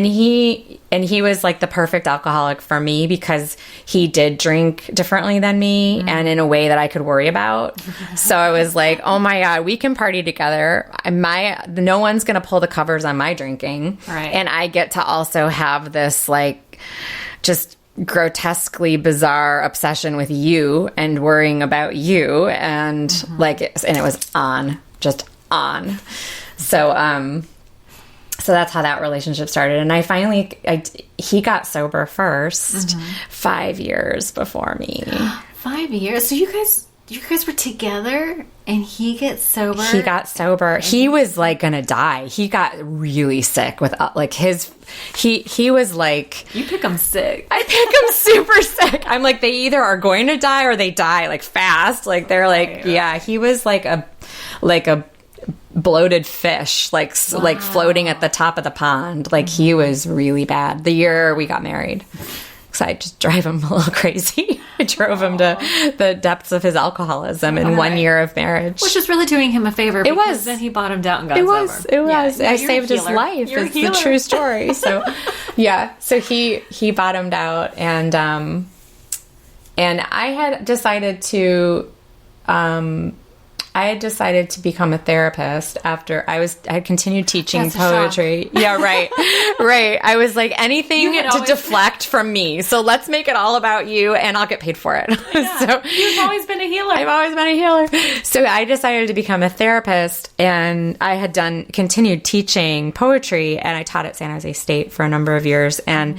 he was like the perfect alcoholic for me because he did drink differently than me and in a way that I could worry about. So I was like, oh my God, we can party together. No one's going to pull the covers on my drinking. Right. And I get to also have this like just grotesquely bizarre obsession with you and worrying about you and and it was just on. So that's how that relationship started. And he got sober first 5 years before me. 5 years. So you guys were together and he gets sober? He got sober. He was like gonna die. He got really sick with like he was like, you pick him sick. I pick him super sick. I'm like, they either are going to die or they die like fast. Like they're like, yeah, he was like a bloated fish, like floating at the top of the pond. Like he was really bad. The year we got married. So I just drive him a little crazy. I drove him to the depths of his alcoholism in 1 year of marriage. Which was really doing him a favor. It was. Then he bottomed out and got sober. It was. Yeah, I saved his life. It's the true story. So, yeah. So he bottomed out, and I had decided to. I had decided to become a therapist after I had continued teaching poetry. Yeah, right. Right. I was like, anything to deflect from me. So let's make it all about you and I'll get paid for it. Yeah. So you've always been a healer. I've always been a healer. So I decided to become a therapist and I had continued teaching poetry and I taught at San Jose State for a number of years. And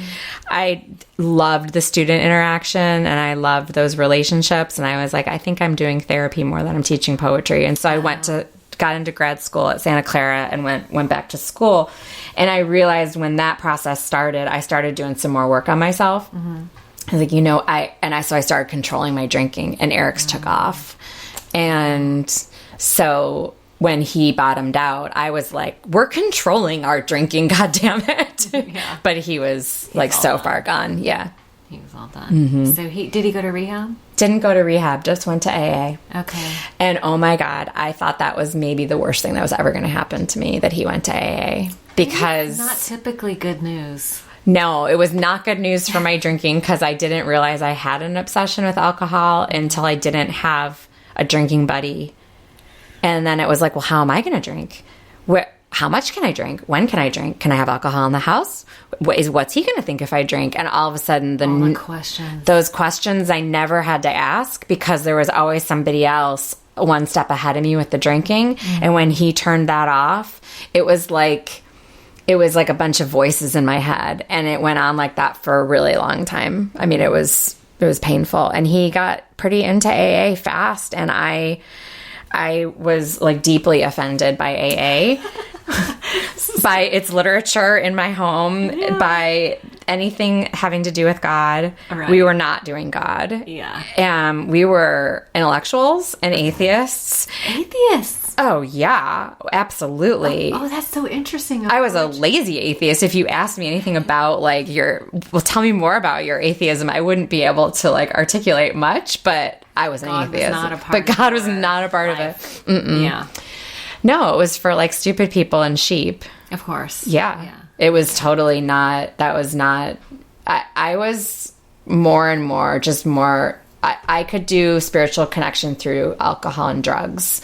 I loved the student interaction and I loved those relationships. And I was like, I think I'm doing therapy more than I'm teaching poetry. And so I got into grad school at Santa Clara and went back to school. And I realized when that process started, I started doing some more work on myself. I was like, so I started controlling my drinking and Eric's took off. And so when he bottomed out, I was like, we're controlling our drinking, God damn it. Yeah. But he was so far gone. Yeah. He was all done. So did he go to rehab? Didn't go to rehab, just went to AA. Okay. And oh my God, I thought that was maybe the worst thing that was ever going to happen to me, that he went to AA. Because... Not typically good news. No, it was not good news for my drinking because I didn't realize I had an obsession with alcohol until I didn't have a drinking buddy. And then it was like, well, how am I going to drink? How much can I drink? When can I drink? Can I have alcohol in the house? What's he going to think if I drink? And all of a sudden, those questions I never had to ask because there was always somebody else one step ahead of me with the drinking. And when he turned that off, it was like a bunch of voices in my head. And it went on like that for a really long time. I mean, it was painful. And he got pretty into AA fast. And I was like deeply offended by AA, by its literature in my home, by anything having to do with God. Right. We were not doing God. Yeah. We were intellectuals and atheists. Atheists? Oh, yeah, absolutely. Oh, that's so interesting. I was a lazy atheist. If you asked me anything about tell me more about your atheism, I wouldn't be able to articulate much, but I was an atheist. But God was not a part of it. Mm-mm. Yeah. No, it was for stupid people and sheep. Of course. Yeah. It was totally not, that was not, I was more and more, just more, I could do spiritual connection through alcohol and drugs.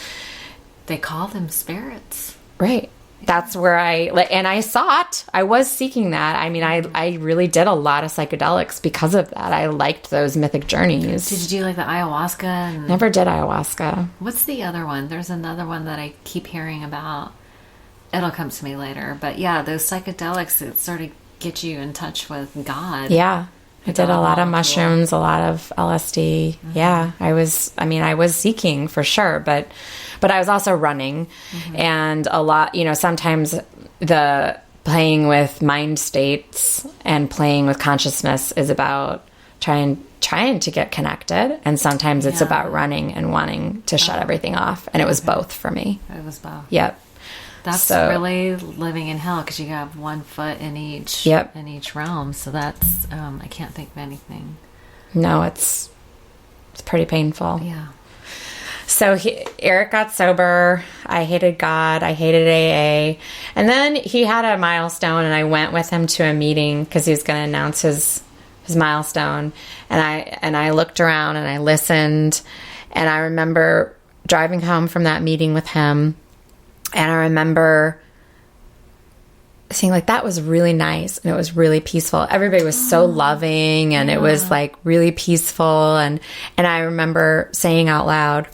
They call them spirits. Right. That's where I sought. I was seeking that. I mean, I really did a lot of psychedelics because of that. I liked those mythic journeys. Did you do the ayahuasca? Never did ayahuasca. What's the other one? There's another one that I keep hearing about. It'll come to me later. But yeah, those psychedelics that sort of get you in touch with God. Yeah. I did a lot of mushrooms, a lot of LSD. Mm-hmm. Yeah. I was seeking for sure, but I was also running and a lot, sometimes the playing with mind states and playing with consciousness is about trying to get connected, and sometimes it's about running and wanting to shut everything off, and it was both for me. It was both. Yep. That's really living in hell, because you have 1 foot in each realm. So that's I can't think of anything. No, it's pretty painful. Yeah. So Eric got sober. I hated God. I hated AA. And then he had a milestone, and I went with him to a meeting because he was going to announce his milestone. And I looked around and I listened. And I remember driving home from that meeting with him. And I remember seeing, like, that was really nice, and it was really peaceful. Everybody was so loving, and it was like really peaceful. And I remember saying out loud,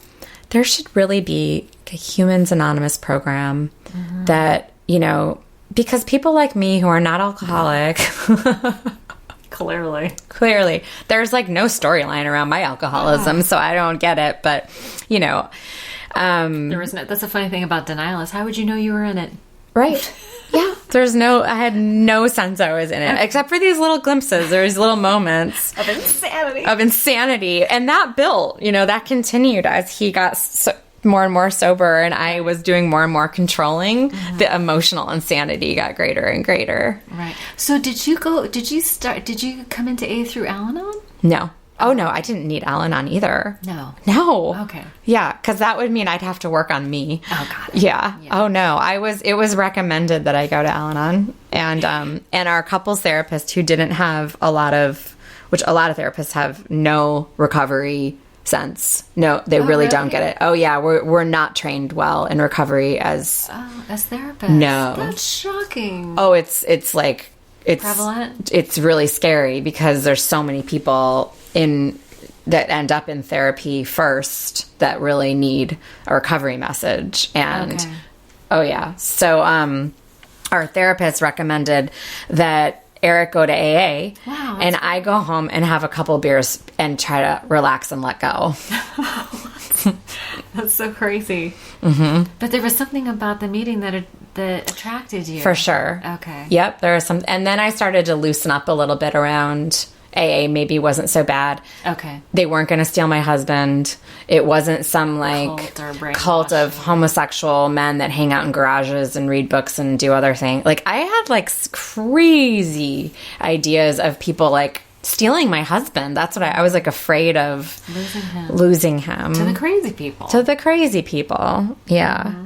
there should really be a Humans Anonymous program that, you know, because people like me who are not alcoholic, clearly, there's like no storyline around my alcoholism, so I don't get it. But, you know, there was no. That's the funny thing about denial, is how would you know you were in it? Right. Yeah. I had no sense I was in it, except for these little glimpses. There was little moments of insanity. And that built, you know, that continued as he got more and more sober, and I was doing more and more controlling. The emotional insanity got greater and greater. Right. So did you come into A through Al-Anon? No. Oh, no, I didn't need Al-Anon either. No. Okay. Yeah, because that would mean I'd have to work on me. Oh, God. Yeah. Oh, no. It was recommended that I go to Al-Anon. And our couples therapist, who didn't have which a lot of therapists have no recovery sense. No, they really don't get it. Oh, yeah, we're not trained well in recovery as therapists. No. That's shocking. Oh, it's like... It's prevalent. It's really scary because there's so many people that end up in therapy first that really need a recovery message. And oh yeah. So our therapist recommended that Eric go to AA. Wow, and I go home and have a couple beers and try to relax and let go. That's so crazy. But there was something about the meeting that attracted you. For sure. Okay. Yep. There was some, and then I started to loosen up a little bit around AA. Maybe wasn't so bad. Okay. They weren't going to steal my husband. It wasn't some like cult of homosexual men that hang out in garages and read books and do other things. Like, I had like crazy ideas of people like stealing my husband. That's what I was like afraid of losing him to the crazy people. Yeah.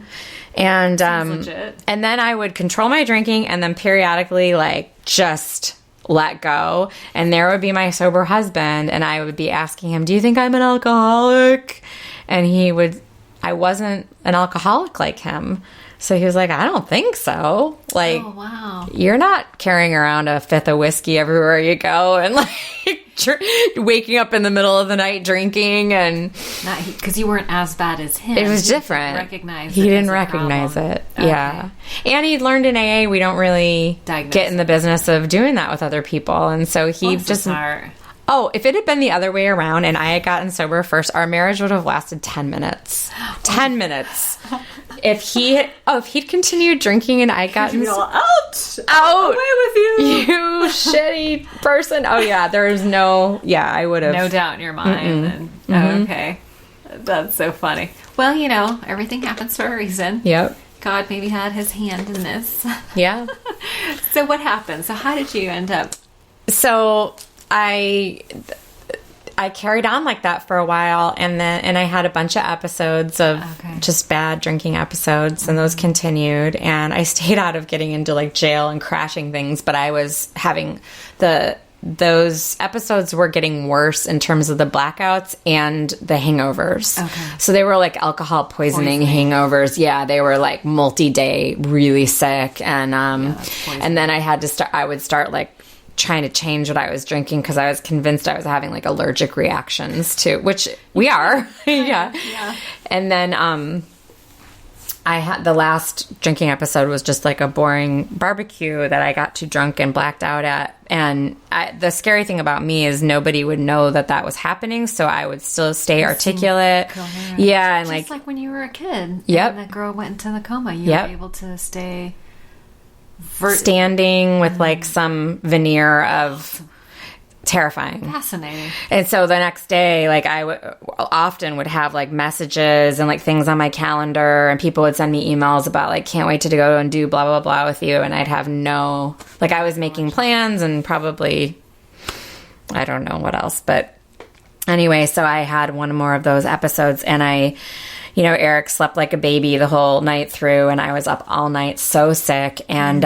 And and then I would control my drinking, and then periodically like just let go, and there would be my sober husband, and I would be asking him, do you think I'm an alcoholic? And I wasn't an alcoholic like him. So he was like, I don't think so. Like, oh, wow. You're not carrying around a fifth of whiskey everywhere you go and like waking up in the middle of the night drinking. And because you weren't as bad as him. It was different. He didn't recognize it. Okay. Yeah. And he'd learned in AA, we don't really get in the business of doing that with other people. And so he just... Smart. Oh, if it had been the other way around and I had gotten sober first, our marriage would have lasted 10 minutes. 10 minutes. If he'd continued drinking and I'd gotten out away with you shitty person. Oh yeah, I would have. No doubt in your mind. Oh, okay. That's so funny. Well, you know, everything happens for a reason. Yep. God maybe had his hand in this. Yeah. So what happened? So how did you end up? So I carried on like that for a while, and I had a bunch of episodes of just bad drinking episodes, and those continued, and I stayed out of getting into like jail and crashing things, but I was having those episodes were getting worse in terms of the blackouts and the hangovers. Okay. So they were like alcohol poisoning hangovers. Yeah, they were like multi-day, really sick, and then I would start like trying to change what I was drinking because I was convinced I was having like allergic reactions to, which we are. Yeah. And then I had the last drinking episode was just like a boring barbecue that I got too drunk and blacked out at. And the scary thing about me is nobody would know that was happening, so I would still stay articulate. Yeah, and just like when you were a kid. Yep. And the girl went into the coma. You were able to stay standing with like some veneer of terrifying. Fascinating. And so the next day, like I often would have like messages and like things on my calendar, and people would send me emails about like, can't wait to go and do blah, blah, blah with you. And I'd have like I was making plans and probably, I don't know what else. But anyway, so I had one more of those episodes, and Eric slept like a baby the whole night through, and I was up all night so sick. And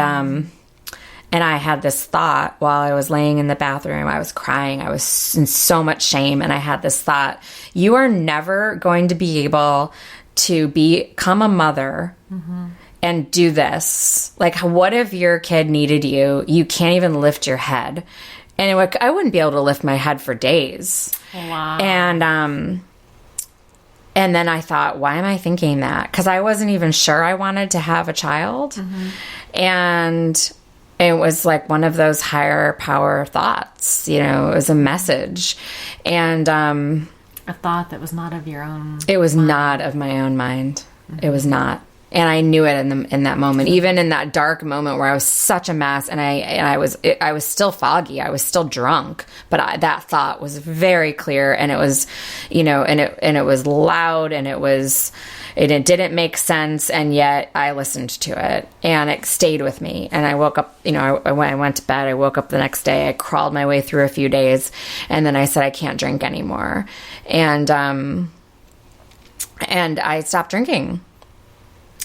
I had this thought while I was laying in the bathroom. I was crying. I was in so much shame. And I had this thought, you are never going to be able to become a mother and do this. Like, what if your kid needed you? You can't even lift your head. And I wouldn't be able to lift my head for days. Wow. And then I thought, why am I thinking that? Because I wasn't even sure I wanted to have a child. And it was like one of those higher power thoughts, it was a message. And a thought that was not of your own it was mind. Not of my own mind. It was not. And I knew it in that moment, even in that dark moment where I was such a mess, and I was still foggy. I was still drunk, but that thought was very clear, and it was, and it was loud, and it didn't make sense, and yet I listened to it, and it stayed with me. And I woke up, when I went to bed, I woke up the next day, I crawled my way through a few days, and then I said, I can't drink anymore. And I stopped drinking.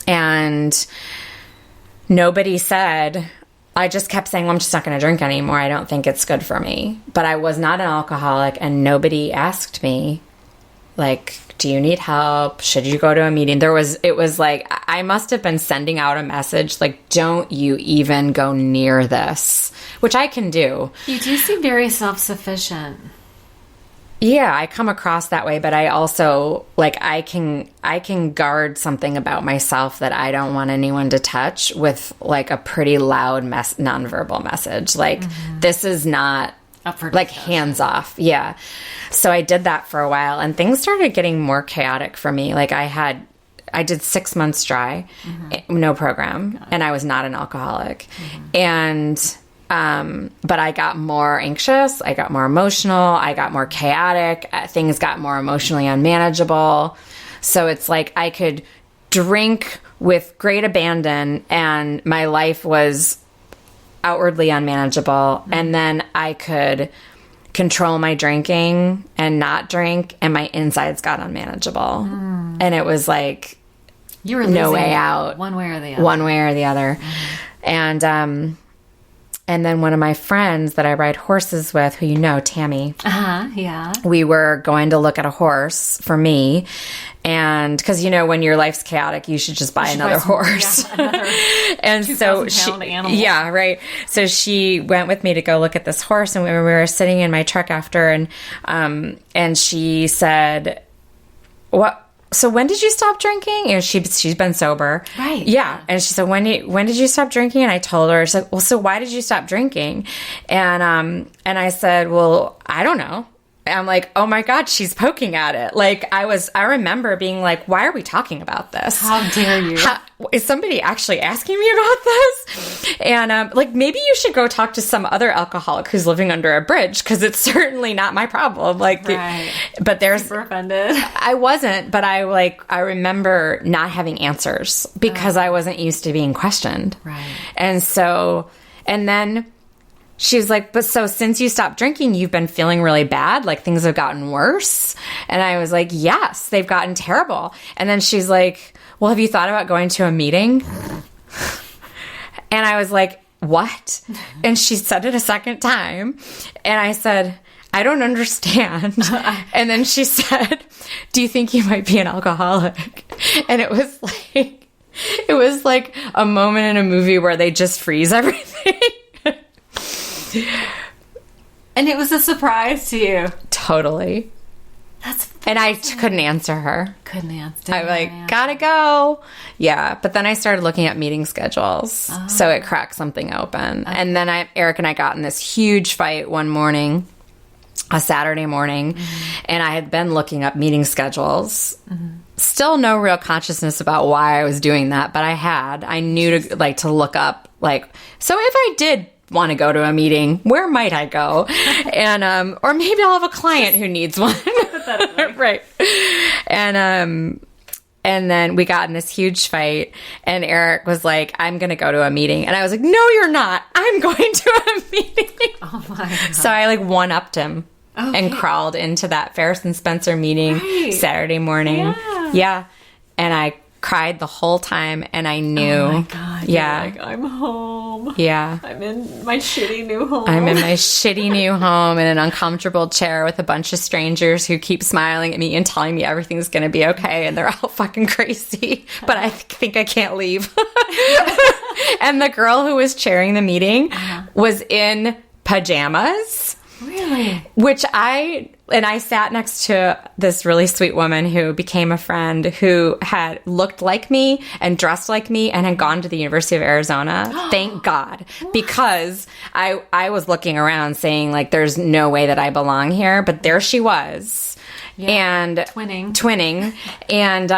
And nobody said, I just kept saying, well, I'm just not going to drink anymore. I don't think it's good for me. But I was not an alcoholic, and nobody asked me, like, do you need help? Should you go to a meeting? It was like, I must have been sending out a message, like, don't you even go near this, which I can do. You do seem very self-sufficient. Yeah, I come across that way, but I also, like, I can guard something about myself that I don't want anyone to touch with, like, a pretty loud nonverbal message. Like, this is not, like, hands off. Yeah. So I did that for a while, and things started getting more chaotic for me. Like, I did 6 months dry, no program, and I was not an alcoholic. And but I got more anxious, I got more emotional, I got more chaotic, things got more emotionally unmanageable. So it's like I could drink with great abandon, and my life was outwardly unmanageable. And then I could control my drinking and not drink, and my insides got unmanageable. And it was like, you were no way out. One way or the other. And then one of my friends that I ride horses with, who Tammy. Yeah. We were going to look at a horse for me. And because, when your life's chaotic, you should just buy another horse. Yeah, another and so animal. Yeah, right. So she went with me to go look at this horse. And we were sitting in my truck after, and she said, what? So when did you stop drinking? She's been sober. Right. Yeah. And she said, when did you stop drinking? And I told her, she's like, well, so why did you stop drinking? And I said, well, I don't know. And I'm like, oh my God, she's poking at it. Like I remember being like, why are we talking about this? How dare you? Is somebody actually asking me about this? And like, maybe you should go talk to some other alcoholic who's living under a bridge, because it's certainly not my problem. Like, right. But there's super offended. I wasn't, but I remember not having answers because I wasn't used to being questioned. Right. And then she was like, but so since you stopped drinking, you've been feeling really bad? Like things have gotten worse? And I was like, yes, they've gotten terrible. And then she's like, well, have you thought about going to a meeting? And I was like, what? And she said it a second time. And I said, I don't understand. And then she said, do you think you might be an alcoholic? And it was like a moment in a movie where they just freeze everything. And it was a surprise to you. Totally. And I couldn't answer her. I gotta go. Yeah. But then I started looking at meeting schedules. Oh. So it cracked something open. Okay. And then Eric and I got in this huge fight one morning, a Saturday morning. And I had been looking up meeting schedules. Still no real consciousness about why I was doing that, but I knew to look up like, so if I did want to go to a meeting, where might I go? And or maybe I'll have a client who needs one. Right. And then we got in this huge fight, and Eric was like, I'm going to go to a meeting. And I was like, no, you're not. I'm going to a meeting. Oh my God. So I like one-upped him and crawled into that Ferris and Spencer meeting Saturday morning. Yeah. And I cried the whole time, and I knew. Oh my God. Yeah. You're like, I'm home. Yeah. I'm in my shitty new home. I'm in my shitty new home in an uncomfortable chair with a bunch of strangers who keep smiling at me and telling me everything's going to be okay, and they're all fucking crazy, but I think I can't leave. And the girl who was chairing the meeting was in pajamas. Really? Which I sat next to this really sweet woman who became a friend who had looked like me and dressed like me and had gone to the University of Arizona. Thank God. Because I was looking around saying, like, there's no way that I belong here. But there she was. Yeah. And twinning. And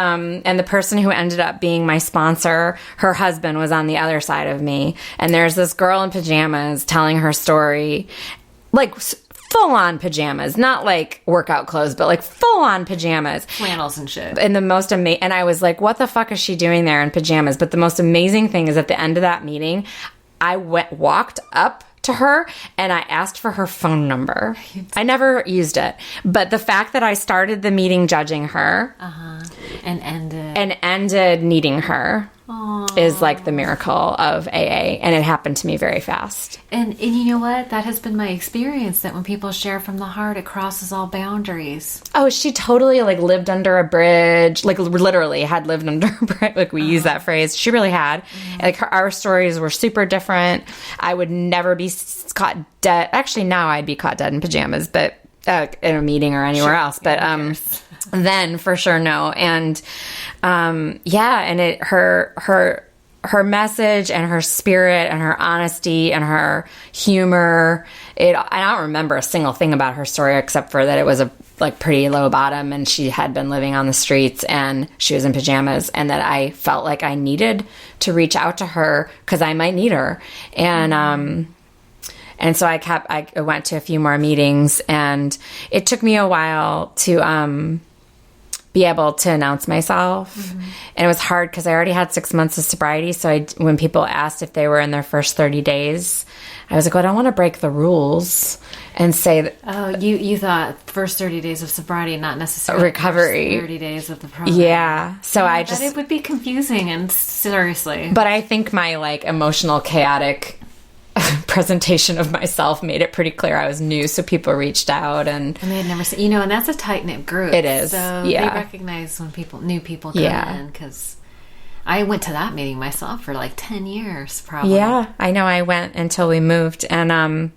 the person who ended up being my sponsor, her husband was on the other side of me. And there's this girl in pajamas telling her story. Like, full-on pajamas, not like workout clothes, but like full-on pajamas. Flannels and shit. And the most amazing, and I was like, what the fuck is she doing there in pajamas? But the most amazing thing is at the end of that meeting, I walked up to her and I asked for her phone number. I never used it. But the fact that I started the meeting judging her and ended needing her. Aww. Is like the miracle of AA, and it happened to me very fast. And you know what? That has been my experience, that when people share from the heart, it crosses all boundaries. Oh, she totally like lived under a bridge, like literally had lived under a bridge. Like we use that phrase. She really had. Like our stories were super different. I would never be caught dead. Actually, now I'd be caught dead in pajamas, but in a meeting or anywhere else. But then for sure, no. And and her message and her spirit and her honesty and her humor, I don't remember a single thing about her story except for that it was a like pretty low bottom, and she had been living on the streets and she was in pajamas, and that I felt like I needed to reach out to her because I might need her. And so I went to a few more meetings, and it took me a while to be able to announce myself. And it was hard because I already had 6 months of sobriety. So when people asked if they were in their first 30 days, I was like, well, I don't want to break the rules and say that. Oh, you thought first 30 days of sobriety, not necessarily recovery. First 30 days of the program. Yeah. So I just. But it would be confusing, and seriously. But I think my like emotional, chaotic presentation of myself made it pretty clear I was new, so people reached out and they had never seen, and that's a tight-knit group. It is. So they recognize when new people come in, because I went to that meeting myself for like 10 years probably. Yeah, I know. I went until we moved and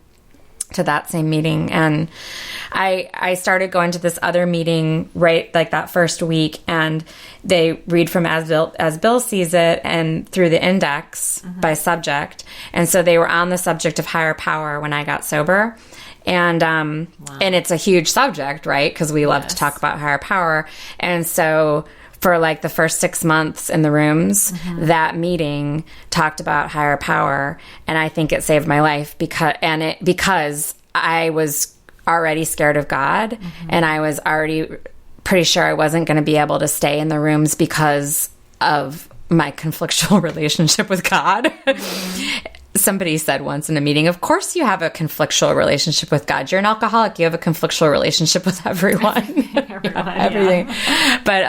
to that same meeting, and I started going to this other meeting right like that first week, and they read from As Bill Sees It and through the index by subject, and so they were on the subject of higher power when I got sober, and and it's a huge subject, right? Because we love to talk about higher power, and so for like the first 6 months in the rooms, that meeting talked about higher power, and I think it saved my life because I was already scared of God, and I was already pretty sure I wasn't going to be able to stay in the rooms because of my conflictual relationship with God. Somebody said once in a meeting, of course you have a conflictual relationship with God. You're an alcoholic. You have a conflictual relationship with everyone. Everything. Yeah. But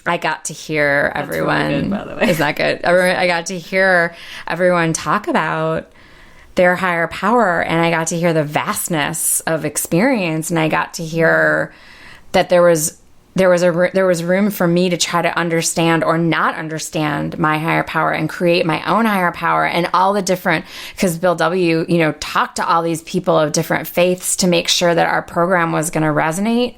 I got to hear everyone. Really good, by the way. Is that good? I got to hear everyone talk about their higher power, and I got to hear the vastness of experience, and I got to hear that there was room for me to try to understand or not understand my higher power and create my own higher power, and all the different, because Bill W., talked to all these people of different faiths to make sure that our program was going to resonate.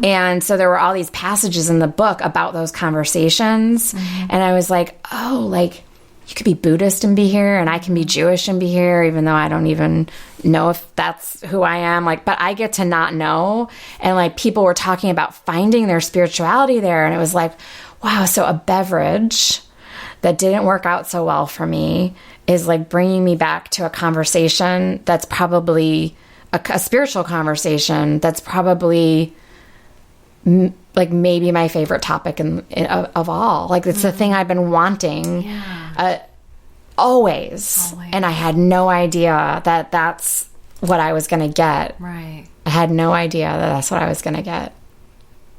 And so there were all these passages in the book about those conversations. And I was like, oh, like, you could be Buddhist and be here, and I can be Jewish and be here, even though I don't even know if that's who I am. Like, but I get to not know. And like, people were talking about finding their spirituality there. And it was like, wow, so a beverage that didn't work out so well for me is like bringing me back to a conversation that's probably a spiritual conversation that's probably like maybe my favorite topic of all. Like it's the thing I've been wanting always. And I had no idea that that's what I was going to get. Right. I had no idea that that's what I was going to get.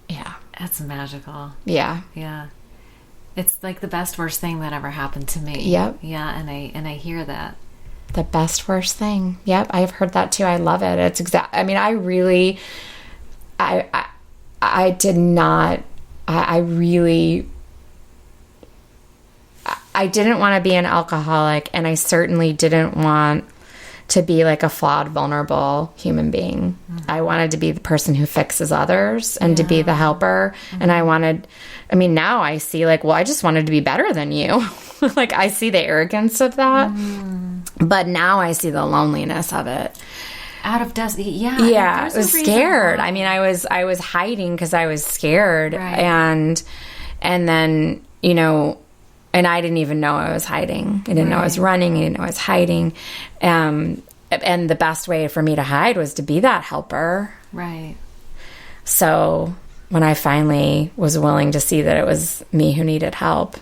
Yeah. That's magical. Yeah. Yeah. It's like the best worst thing that ever happened to me. Yep. Yeah, and I hear that. The best worst thing. Yep, I've heard that too. I love it. It's I mean, I really I did not I really I didn't want to be an alcoholic, and I certainly didn't want to be like a flawed, vulnerable human being. I wanted to be the person who fixes others and to be the helper. And I mean, now I see like, well, I just wanted to be better than you. Like I see the arrogance of that, but now I see the loneliness of it. Out of destiny. Yeah. Yeah. I was scared. I mean, I was hiding because I was scared. Right. And then, you know, and I didn't even know I was hiding. I didn't know I was running. I didn't know I was hiding. And the best way for me to hide was to be that helper. Right. So when I finally was willing to see that it was me who needed help,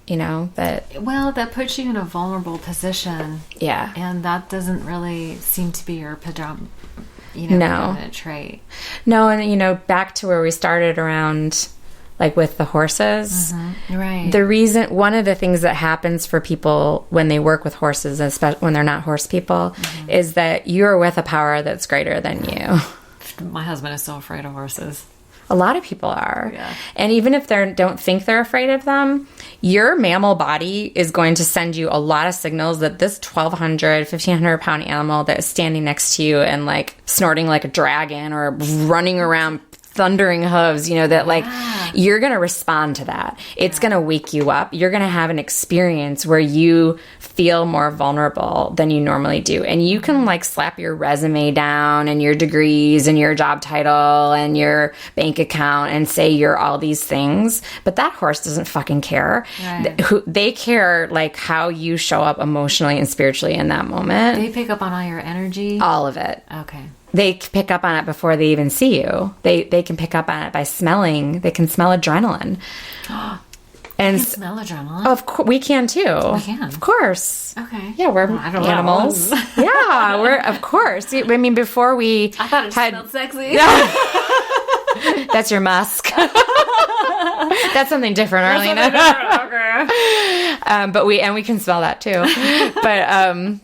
you know, that puts you in a vulnerable position. Yeah. And that doesn't really seem to be your dominant trait. No. And, you know, back to where we started around, like with the horses. Right. One of the things that happens for people when they work with horses, especially when they're not horse people, is that you're with a power that's greater than you. My husband is so afraid of horses. A lot of people are. Yeah. And even if they don't think they're afraid of them, your mammal body is going to send you a lot of signals that this 1,200, 1,500 pound animal that is standing next to you and like snorting like a dragon or running around thundering hooves, you know, that like you're going to respond to that. It's going to wake you up. You're going to have an experience where you feel more vulnerable than you normally do. And you can like slap your resume down and your degrees and your job title and your bank account and say you're all these things. But that horse doesn't fucking care. Right. They care like how you show up emotionally and spiritually in that moment. They pick up on all your energy? All of it. Okay. They pick up on it before they even see you. They can pick up on it by smelling. They can smell adrenaline. And smell adrenaline? Of course, we can too. We can? Of course. Okay. Yeah, we're animals. Yeah, we're, of course. I mean, before we I thought it smelled sexy. That's your musk. That's something different, Arlina. Okay. But we can smell that too. But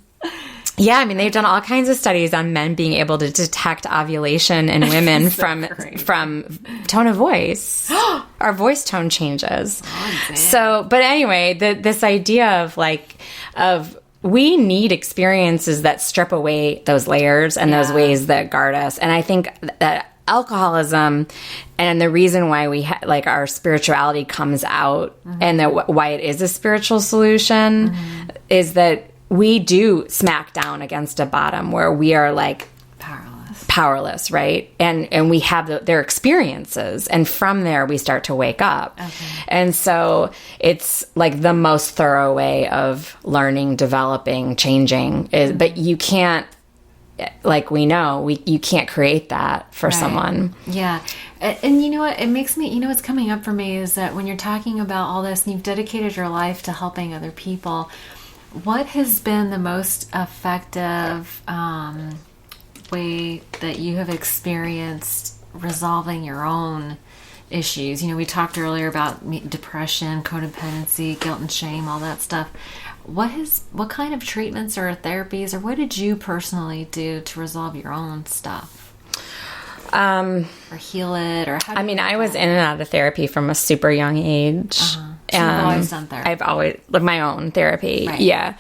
yeah, I mean, they've done all kinds of studies on men being able to detect ovulation in women from tone of voice. Our voice tone changes. Oh, but anyway, this idea of we need experiences that strip away those layers and those ways that guard us. And I think that alcoholism and the reason why we our spirituality comes out and that why it is a spiritual solution is that we do smack down against a bottom where we are like powerless, right? And we have their experiences, and from there we start to wake up. Okay. And so it's like the most thorough way of learning, developing, changing is, but you can't, like we know, you can't create that for someone. Yeah. And you know what? It makes me, what's coming up for me is that when you're talking about all this and you've dedicated your life to helping other people, what has been the most effective way that you have experienced resolving your own issues? You know, we talked earlier about depression, codependency, guilt and shame, all that stuff. What kind of treatments or therapies, or what did you personally do to resolve your own stuff? Or heal it, or I was in and out of therapy from a super young age. So you've always done therapy. I've always my own therapy. Right. Yeah.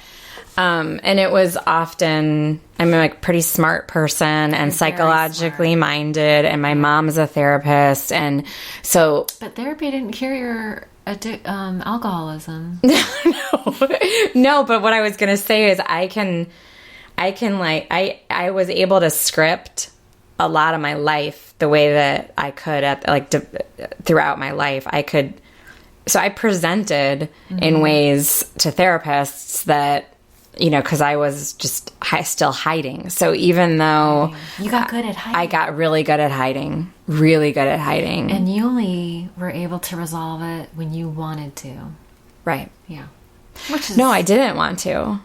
And it was often, I'm a pretty smart person and psychologically minded, and my mom's a therapist, and so. But therapy didn't cure your alcoholism. No. But what I was gonna say is I was able to script a lot of my life the way that I could throughout my life. I could so I presented in ways to therapists that, you know, because I was just still hiding. So even though you got good at hiding, I got really good at hiding, really good at hiding. And you only were able to resolve it when you wanted to. Right. Yeah. Which is... No, I didn't want to.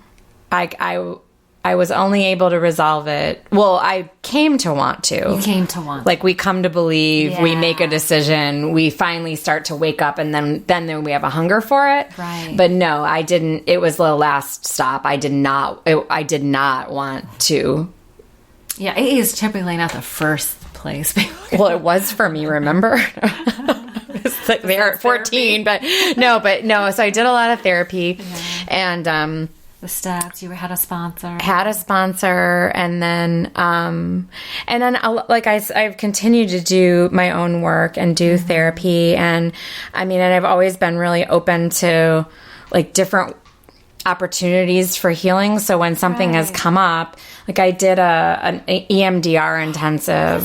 I was only able to resolve it. Well, I came to want to. You came to want to. Like, we come to believe, we make a decision, we finally start to wake up, and then we have a hunger for it. Right. But no, I didn't. It was the last stop. I did not want to. Yeah, AA is typically not the first place. Well, it was for me, remember? It's like they are at 14, but no. So I did a lot of therapy, and the steps. You had a sponsor. And then like I've continued to do my own work and do therapy, and I mean, and I've always been really open to like different opportunities for healing. So when something has come up, like I did an EMDR intensive.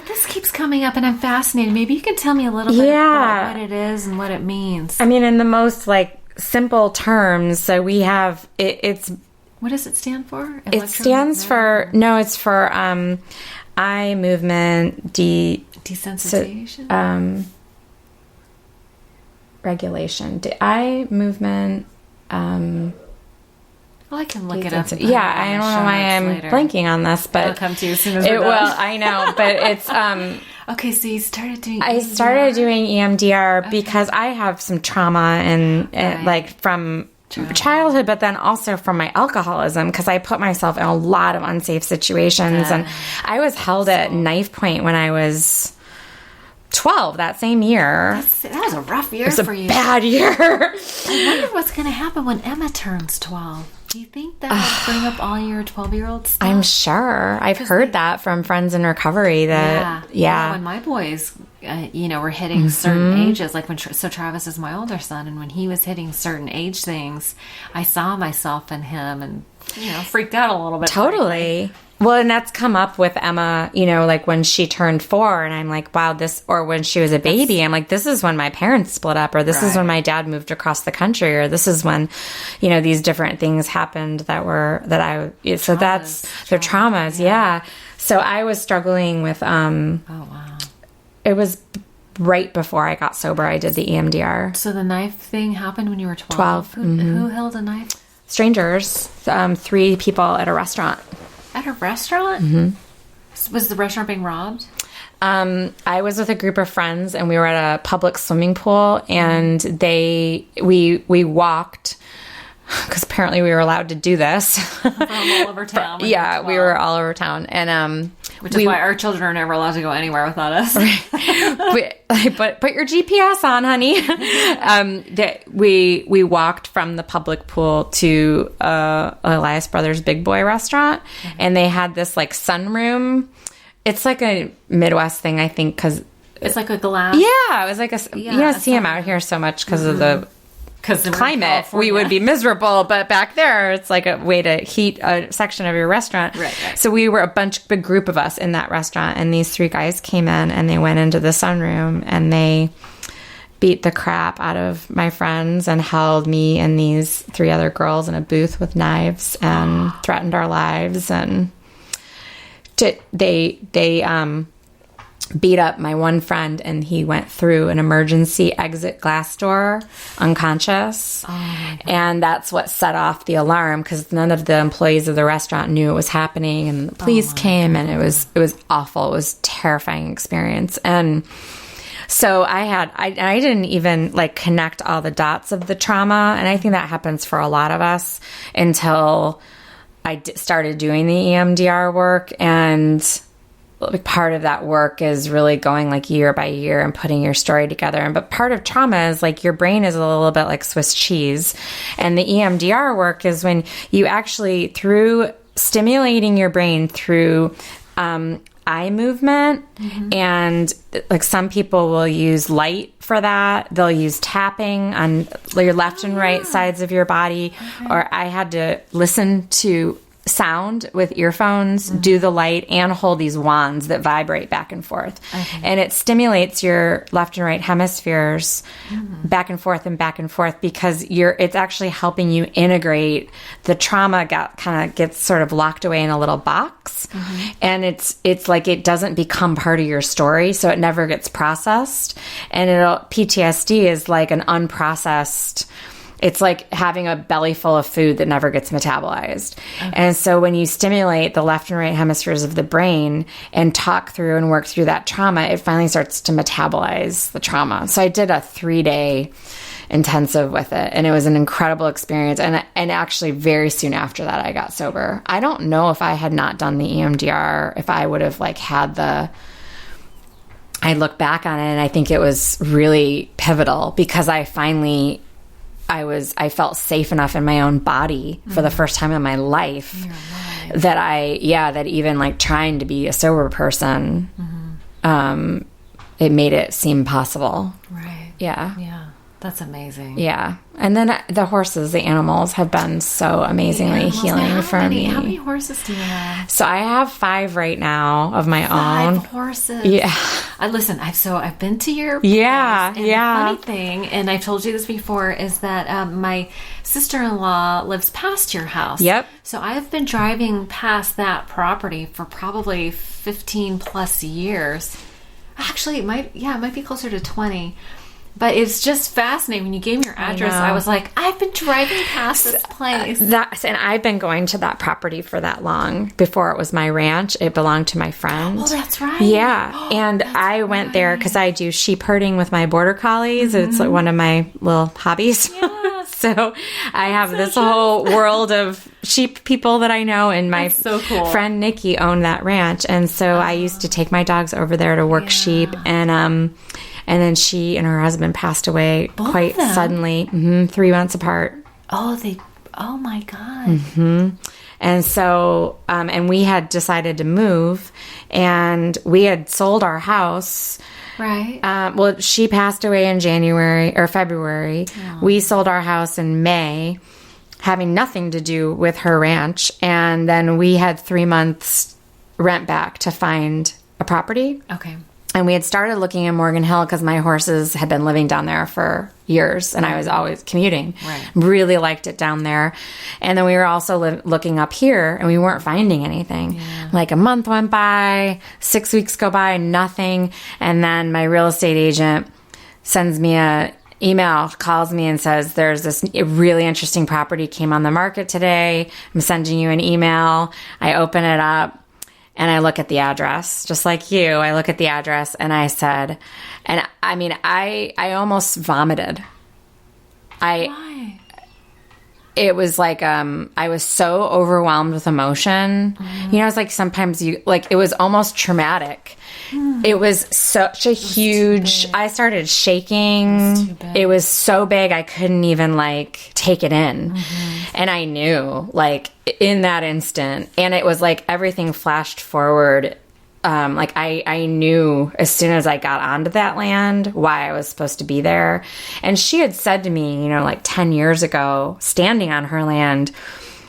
This keeps coming up, and I'm fascinated. Maybe you can tell me a little bit about what it is and what it means. I mean, in the most like simple terms, so we have it's. What does it stand for? It stands for it's for eye movement desensitization. Regulation. Eye movement. Well, I can look it up. Yeah, I don't know why I'm blanking on this, but it'll come to you as soon as it will. I know, but it's okay, so you started doing I started doing EMDR because I have some trauma and like from childhood, but then also from my alcoholism, because I put myself in a lot of unsafe situations, and I was held at knife point when I was 12 that same year. That was a rough year for you. It was a bad year. I wonder what's going to happen when Emma turns 12. Do you think that will bring up all your 12-year-old stuff? I'm sure. I've heard that from friends in recovery that, when my boys, were hitting certain ages, like so Travis is my older son, and when he was hitting certain age things, I saw myself in him and, freaked out a little bit. Totally. Well, and that's come up with Emma, like when she turned 4, and I'm like, wow, or when she was a baby, I'm like, this is when my parents split up, or this is when my dad moved across the country, or this is when, these different things happened that's their traumas. Yeah. So I was struggling with, oh, wow. It was right before I got sober. I did the EMDR. So the knife thing happened when you were 12? Who held a knife? Strangers, 3 people at a restaurant. At a restaurant? Mm-hmm. Was the restaurant being robbed? I was with a group of friends, and we were at a public swimming pool, and we walked, because apparently we were allowed to do this. From all over town. We were all over town, and which is why our children are never allowed to go anywhere without us. But put your GPS on, honey. We walked from the public pool to Elias Brothers Big Boy restaurant, and they had this like sunroom. It's like a Midwest thing, I think, because it's like a glass. Yeah, it was like you don't see them out here so much because of the climate. We would be miserable, but back there it's like a way to heat a section of your restaurant. Right. So we were big group of us in that restaurant, and these 3 guys came in, and they went into the sunroom, and they beat the crap out of my friends and held me and these 3 other girls in a booth with knives and threatened our lives, and they beat up my one friend, and he went through an emergency exit glass door unconscious. And that's what set off the alarm, because none of the employees of the restaurant knew it was happening, and the police came, and it was awful. It was a terrifying experience. And so I didn't even like connect all the dots of the trauma, and I think that happens for a lot of us until I started doing the EMDR work. And part of that work is really going like year by year and putting your story together. But part of trauma is like your brain is a little bit like Swiss cheese. And the EMDR work is when you actually, through stimulating your brain through eye movement, and like some people will use light for that. They'll use tapping on your left and right sides of your body. Or I had to listen to sound with earphones, do the light, and hold these wands that vibrate back and forth. Okay. And it stimulates your left and right hemispheres back and forth because it's actually helping you integrate the trauma kind of gets sort of locked away in a little box. And it's like it doesn't become part of your story, so it never gets processed. And PTSD is like an unprocessed. It's like having a belly full of food that never gets metabolized. Okay. And so when you stimulate the left and right hemispheres of the brain and talk through and work through that trauma, it finally starts to metabolize the trauma. So I did a 3-day intensive with it, and it was an incredible experience. And actually very soon after that, I got sober. I don't know if I had not done the EMDR, if I would have like had I look back on it and I think it was really pivotal because I felt safe enough in my own body for the first time in my life that even like trying to be a sober person, it made it seem possible. Right. Yeah. Yeah. That's amazing. Yeah. And then the horses, the animals have been so amazingly healing for me. How many horses do you have? So I have 5 right now of my own. 5 horses. Yeah. I've been to your place. Yeah. And the funny thing, and I've told you this before, is that my sister-in-law lives past your house. Yep. So I've been driving past that property for probably 15 plus years. Actually, it might be closer to 20. But it's just fascinating. When you gave me your address, I was like, I've been driving past this place. And I've been going to that property for that long. Before it was my ranch, it belonged to my friend. Oh, that's right. Yeah. And I went there because I do sheep herding with my border collies. It's like one of my little hobbies. Yes. So I have this whole world of sheep people that I know. And my friend Nikki owned that ranch. And so I used to take my dogs over there to work sheep. And then she and her husband passed away quite suddenly, 3 months apart. Oh, my God. And so, and we had decided to move, and we had sold our house. Right. Well, she passed away in January or February. Oh. We sold our house in May, having nothing to do with her ranch. And then we had 3 months rent back to find a property. Okay. And we had started looking in Morgan Hill because my horses had been living down there for years, and I was always commuting. Right. Really liked it down there. And then we were also looking up here, and we weren't finding anything. Yeah. Like a month went by, 6 weeks go by, nothing. And then my real estate agent sends me a email, calls me and says, there's this really interesting property came on the market today. I'm sending you an email. I open it up. And I look at the address, just like you. I look at the address and I said, and I mean, I almost vomited. Why? It was like, I was so overwhelmed with emotion. You know, it's like sometimes it was almost traumatic. It was such a huge, I started shaking. It was so big, I couldn't even take it in. And I knew in that instant, and it was like everything flashed forward. I knew as soon as I got onto that land why I was supposed to be there. And she had said to me, 10 years ago, standing on her land,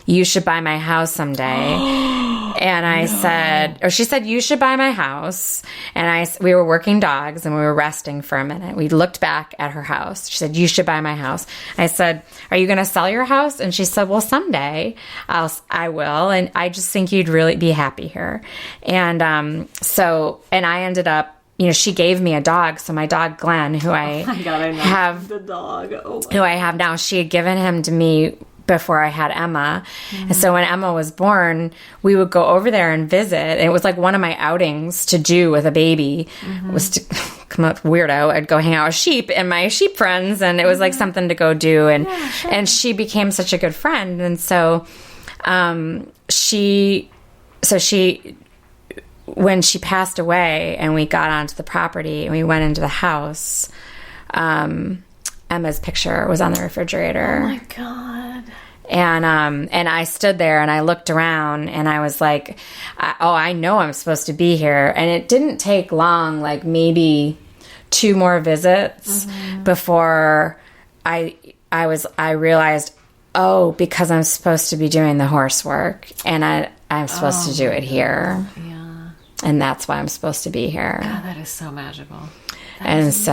you should buy my house someday. And she said, you should buy my house. And we were working dogs and we were resting for a minute. We looked back at her house. She said, you should buy my house. I said, are you going to sell your house? And she said, well, someday I will. And I just think you'd really be happy here. And and I ended up, she gave me a dog. So my dog, Glenn, who I have who I have now, she had given him to me before I had Emma. And so when Emma was born, we would go over there and visit. And it was like one of my outings to do with a baby was to come up weirdo. I'd go hang out with sheep and my sheep friends. And it was like something to go do. And, and she became such a good friend. And so, when she passed away and we got onto the property and we went into the house, Emma's picture was on the refrigerator. Oh my God. And I stood there and I looked around and I was like, I know I'm supposed to be here. And it didn't take long, maybe 2 more visits before I realized, oh, because I'm supposed to be doing the horse work, and I'm supposed to do it here. Yeah. And that's why I'm supposed to be here. God, that is so magical. And so,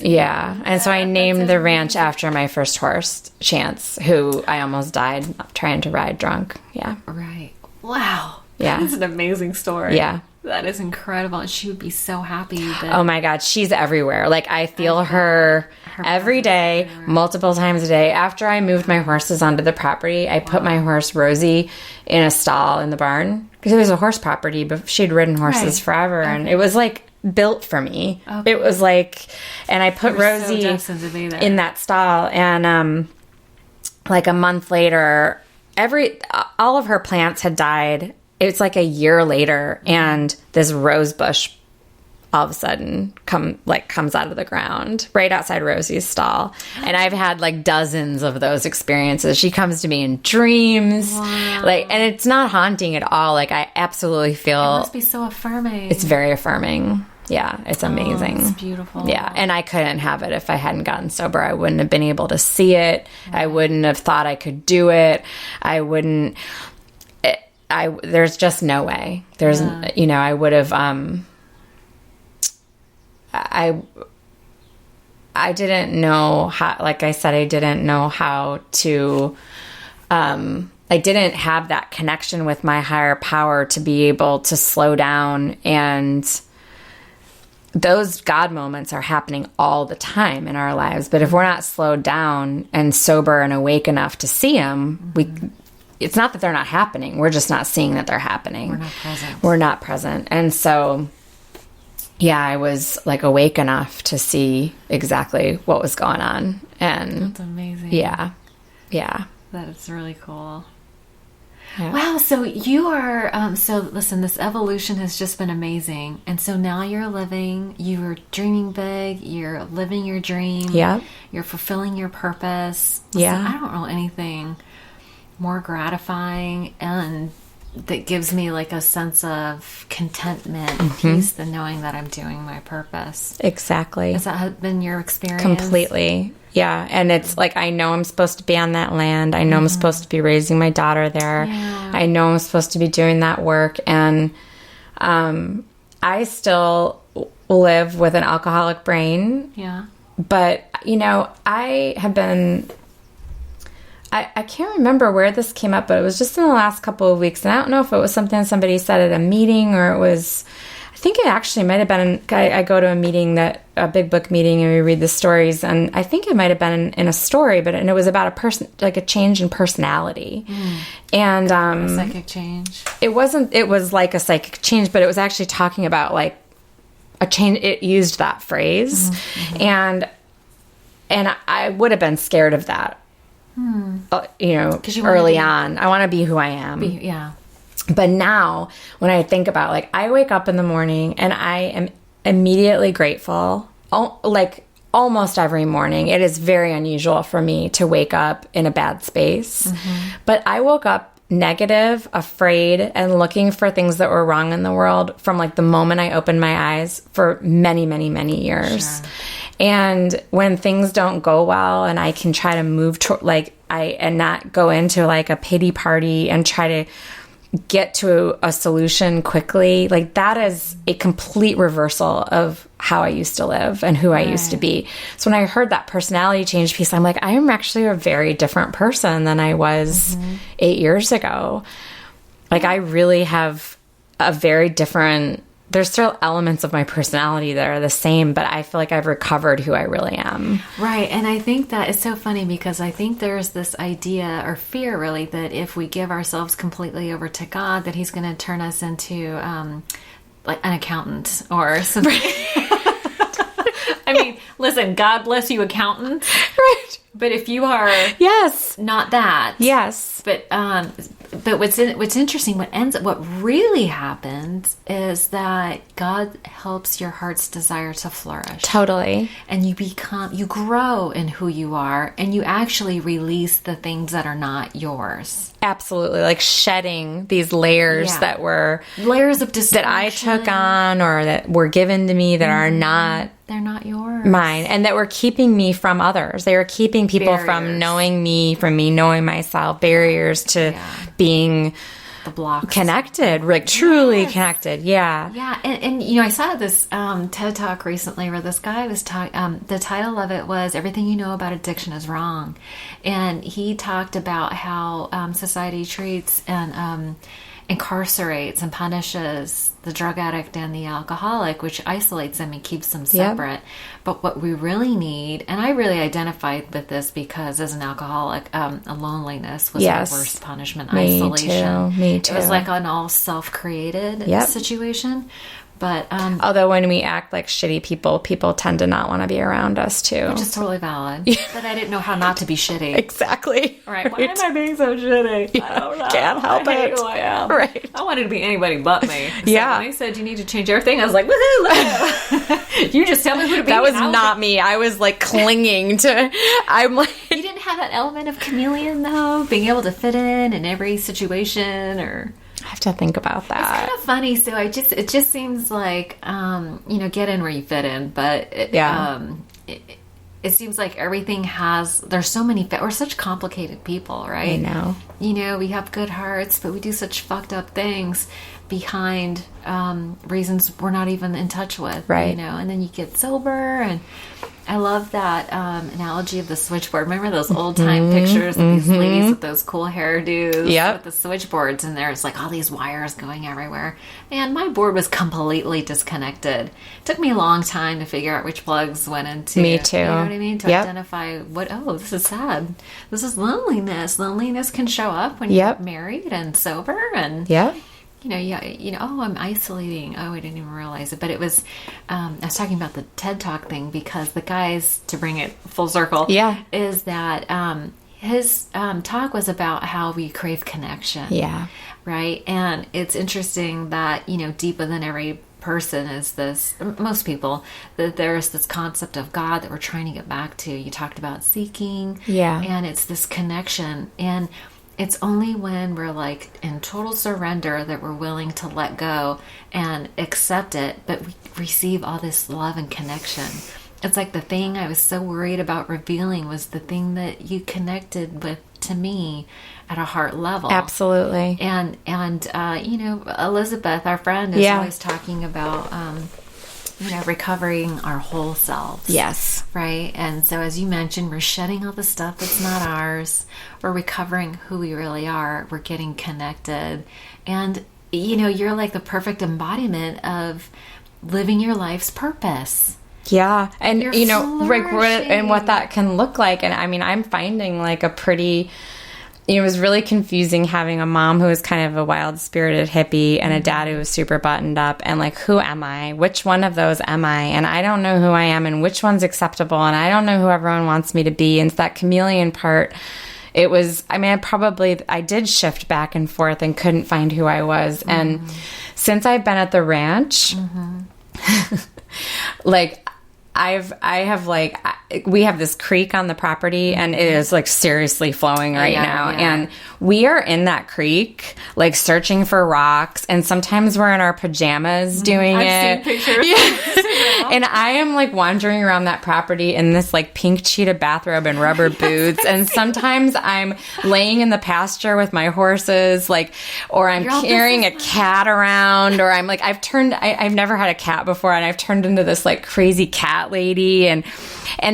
yeah. And so I named the ranch after my first horse, Chance, who I almost died trying to ride drunk. Yeah. Right. Wow. Yeah. That's an amazing story. Yeah. That is incredible. And she would be so happy that... Oh my God, she's everywhere. Like, I feel her every day, multiple times a day. After I moved my horses onto the property, I put my horse Rosie in a stall in the barn because it was a horse property, but she'd ridden horses forever. Okay. And it was like built for me. Okay. It was like, and I put Rosie in that stall, and like a month later, all of her plants had died. It's like a year later, and this rose bush all of a sudden comes out of the ground right outside Rosie's stall. And I've had like dozens of those experiences. She comes to me in dreams. Wow. Like, and it's not haunting at all. Like, I absolutely feel it must be so affirming. It's very affirming. Yeah, it's amazing. It's beautiful. Yeah, and I couldn't have it if I hadn't gotten sober. I wouldn't have been able to see it. Right. I wouldn't have thought I could do it. I wouldn't. There's just no way. There's, I would have. I didn't know how. Like I said, I didn't know how to. I didn't have that connection with my higher power to be able to slow down, and those God moments are happening all the time in our lives. But if we're not slowed down and sober and awake enough to see them, it's not that they're not happening. We're just not seeing that they're happening. We're not present. And so, yeah, I was like awake enough to see exactly what was going on. And that's amazing. Yeah. Yeah. That is really cool. Yeah. Wow. So you are, so listen, this evolution has just been amazing. And so now you're dreaming big, you're living your dream. Yeah. You're fulfilling your purpose. Yeah. Listen, I don't know anything more gratifying and that gives me like a sense of contentment and peace than knowing that I'm doing my purpose. Exactly. Has that been your experience? Completely. Yeah. And it's like, I know I'm supposed to be on that land. I know I'm supposed to be raising my daughter there. Yeah. I know I'm supposed to be doing that work. And I still live with an alcoholic brain. Yeah. But, I have been... I can't remember where this came up, but it was just in the last couple of weeks. And I don't know if it was something somebody said at a meeting, or it was... I think it actually might have been... I go to a big book meeting, and we read the stories. And I think it might have been in a story, and it was about a person, like a change in personality. And... a psychic change. It was like a psychic change, but it was actually talking about like a change. It used that phrase. And I would have been scared of that. Early on. I want to be who I am. But now, when I think about, like, I wake up in the morning and I am immediately grateful. Like, almost every morning. It is very unusual for me to wake up in a bad space. But I woke up negative, afraid, and looking for things that were wrong in the world from, like, the moment I opened my eyes for many, many, many years. Sure. And when things don't go well, and I can try to move and not go into like a pity party and try to get to a solution quickly, like that is a complete reversal of how I used to live and who I used to be. So when I heard that personality change piece, I'm like, I am actually a very different person than I was 8 years ago. Like, I really have a very different... There's still elements of my personality that are the same, but I feel like I've recovered who I really am. Right. And I think that it's so funny because I think there's this idea or fear really that if we give ourselves completely over to God, that he's going to turn us into like an accountant or something. I mean, listen, God bless you, accountants. Right. But if you are not that. Yes. But what's interesting, what really happens is that God helps your heart's desire to flourish. Totally. And you grow in who you are, and you actually release the things that are not yours. Absolutely. Like shedding these layers that were... Layers of dysfunction. That I took on or that were given to me that are not They're not yours. Mine. And that were keeping me from others. They were keeping people from knowing me, from me knowing myself, barriers to being the blocks. Connected, like truly connected. Yeah. Yeah. And you know, I saw this TED Talk recently where this guy was talking, the title of it was Everything You Know About Addiction is Wrong. And he talked about how society treats and incarcerates and punishes the drug addict and the alcoholic, which isolates them and keeps them separate. Yep. But what we really need, and I really identified with this because as an alcoholic, a loneliness was my worst punishment, isolation. Me too. It was like an all self-created situation. But although when we act like shitty people tend to not want to be around us too. Which is totally valid. But I didn't know how not to be shitty. Exactly. Right. Why am I being so shitty? Yeah. I don't know. Can't help I hate it. who I am. Right. I wanted to be anybody but me. So yeah. when they said you need to change everything, I was like, woohoo! You just tell me who to be. That was not me. I was like clinging to. I'm like. You didn't have that element of chameleon though, being able to fit in every situation or. I have to think about that. It's kind of funny. So it just seems like, get in where you fit in. But it seems like everything there's so many, we're such complicated people, right? I know. You know, we have good hearts, but we do such fucked up things behind reasons we're not even in touch with. Right. You know, and then you get sober and I love that analogy of the switchboard. Remember those old time pictures of these ladies with those cool hairdos with the switchboards, and there's like all these wires going everywhere. And my board was completely disconnected. It took me a long time to figure out which plugs went into. Me too. You know what I mean? To identify this is sad. This is loneliness. Loneliness can show up when you're married and sober and I'm isolating. Oh, I didn't even realize it. But it was, I was talking about the TED Talk thing because the guys, to bring it full circle, is that his talk was about how we crave connection. Yeah. Right? And it's interesting that, deep within every person is this, most people, that there's this concept of God that we're trying to get back to. You talked about seeking. Yeah. And it's this connection. And it's only when we're like in total surrender that we're willing to let go and accept it, but we receive all this love and connection. It's like the thing I was so worried about revealing was the thing that you connected with to me at a heart level. Absolutely. And Elizabeth, our friend, is always talking about recovering our whole selves. Yes. Right? And so as you mentioned, we're shedding all the stuff that's not ours. We're recovering who we really are. We're getting connected. And, you're like the perfect embodiment of living your life's purpose. Yeah. And, and what that can look like. And I mean, I'm finding like a pretty... It was really confusing having a mom who was kind of a wild-spirited hippie and a dad who was super buttoned up and like, who am I? Which one of those am I? And I don't know who I am and which one's acceptable and I don't know who everyone wants me to be. And it's that chameleon part. It was, I did shift back and forth and couldn't find who I was. Mm-hmm. And since I've been at the ranch, we have this creek on the property and it is like seriously flowing right now. Yeah. And we are in that creek, like searching for rocks. And sometimes we're in our pajamas doing it. I've seen pictures. Yeah. And I am like wandering around that property in this like pink cheetah bathrobe and rubber boots. And sometimes I'm laying in the pasture with my horses, or I'm carrying a cat around, or I'm like, I've never had a cat before and I've turned into this like crazy cat lady. And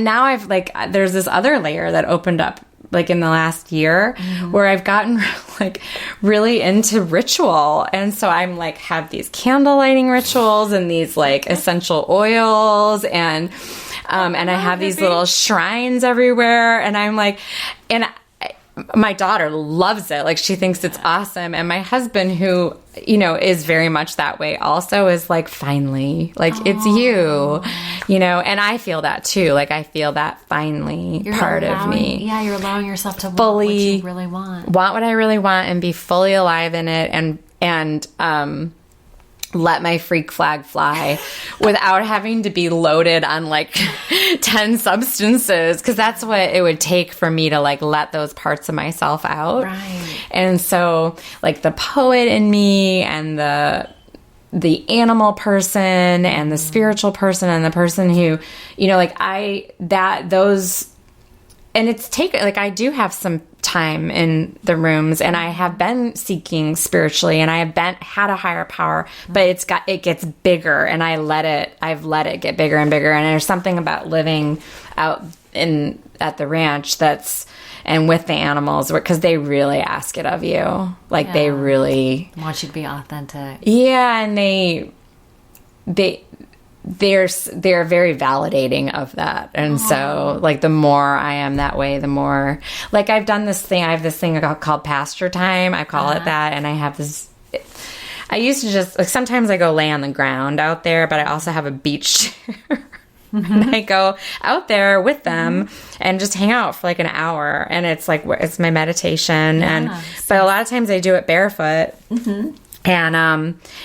now I've there's this other layer that opened up in the last year where I've gotten really into ritual. And so I'm have these candle lighting rituals and these essential oils and I have these little shrines everywhere. And I'm my daughter loves it. She thinks it's awesome. And my husband, who, is very much that way also, is finally, it's you, and I feel that too. I feel that finally part of me. Yeah, you're allowing yourself to want what you really want. Want what I really want and be fully alive in it and let my freak flag fly without having to be loaded on 10 substances, because that's what it would take for me to let those parts of myself out. Right. And so the poet in me and the the animal person and the spiritual person and the person who, you know, like and it's taken, like, I do have some time in the rooms, and I have been seeking spiritually, and I have had a higher power, but it gets bigger, and I've let it get bigger and bigger. And there's something about living out at the ranch and with the animals, because they really ask it of you. Like, they really want you to be authentic. Yeah. And they're very validating of that. And so, like, the more I am that way, the more, like, I have this thing called pasture time. I call it that. And I have this, I used to just, like, sometimes I go lay on the ground out there, but I also have a beach chair. And I go out there with them and just hang out for like an hour. And it's like, it's my meditation. But a lot of times I do it barefoot. And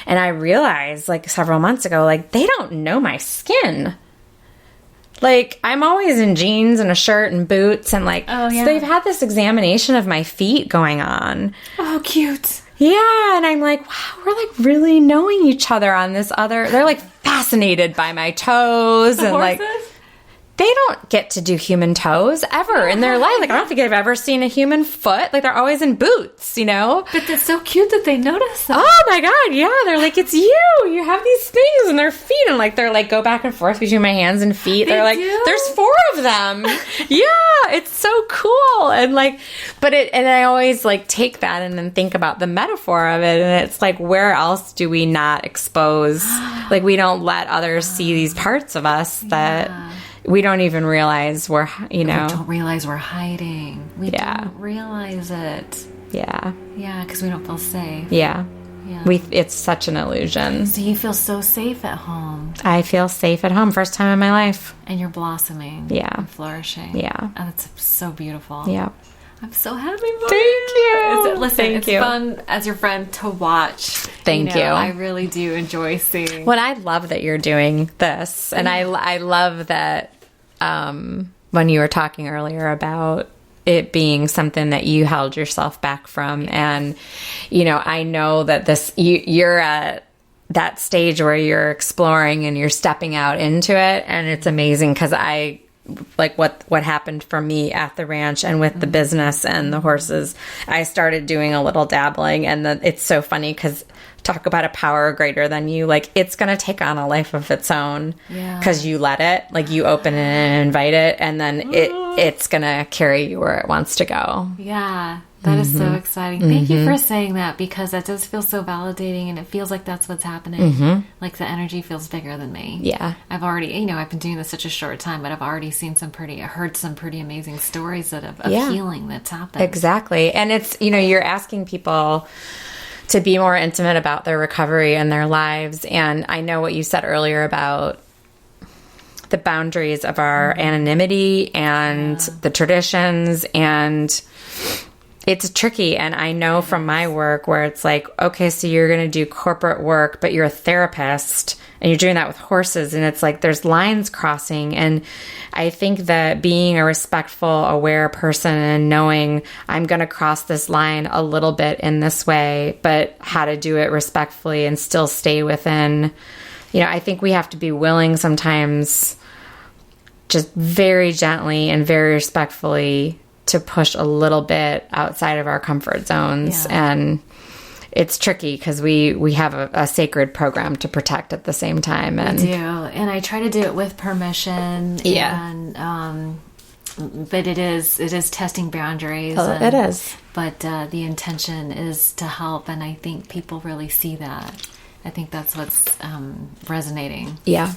I realized, like, several months ago, like, they don't know my skin. Like, I'm always in jeans and a shirt and boots, and like, so they've had this examination of my feet going on. Oh, cute. Yeah. And I'm like, wow, we're like really knowing each other on this they're like fascinated by my toes. And horses? Like, they don't get to do human toes ever in their life. Like, I don't think I've ever seen a human foot. Like, they're always in boots, you know? But that's so cute that they notice that. Oh, my God. Yeah. They're like, it's you. You have these things in their feet. And, like, they're, like, go back and forth between my hands and feet. They're like, there's 4 of them. Yeah. It's so cool. And, like, and I always, like, take that and then think about the metaphor of it. And it's like, where else do we not expose? Like, we don't let others see these parts of us that we don't even realize we don't realize we're hiding. We don't realize it. Yeah. Yeah, because we don't feel safe. Yeah. It's such an illusion. So you feel so safe at home. I feel safe at home. First time in my life. And you're blossoming. Yeah. And flourishing. Yeah. And it's so beautiful. Yeah. I'm so happy for Thank you. It's fun as your friend to watch. Thank you. I really do enjoy seeing. Well, I love that you're doing this. And I love that when you were talking earlier about it being something that you held yourself back from. And, you know, I know that you're at that stage where you're exploring and you're stepping out into it. And it's amazing because like what happened for me at the ranch and with the business and the horses, I started doing a little dabbling. And it's so funny because talk about a power greater than you. Like, it's going to take on a life of its own because you let it, like, you open it and invite it, and then it's going to carry you where it wants to go. Yeah. That is so exciting. Thank you for saying that, because that does feel so validating, and it feels like that's what's happening. Like, the energy feels bigger than me. Yeah. I've already, I've been doing this such a short time, but I've already heard some pretty amazing stories of healing that's happened. Exactly. And it's, you're asking people to be more intimate about their recovery and their lives. And I know what you said earlier about the boundaries of our anonymity and the traditions, and it's tricky. And I know from my work where it's like, okay, so you're going to do corporate work, but you're a therapist and you're doing that with horses. And it's like, there's lines crossing. And I think that being a respectful, aware person and knowing I'm going to cross this line a little bit in this way, but how to do it respectfully and still stay within, I think we have to be willing sometimes, just very gently and very respectfully, to push a little bit outside of our comfort zones. And it's tricky because we have a sacred program to protect at the same time. And we do. And I try to do it with permission. Yeah. And, but it is testing boundaries. It is. But the intention is to help. And I think people really see that. I think that's what's resonating. Yeah.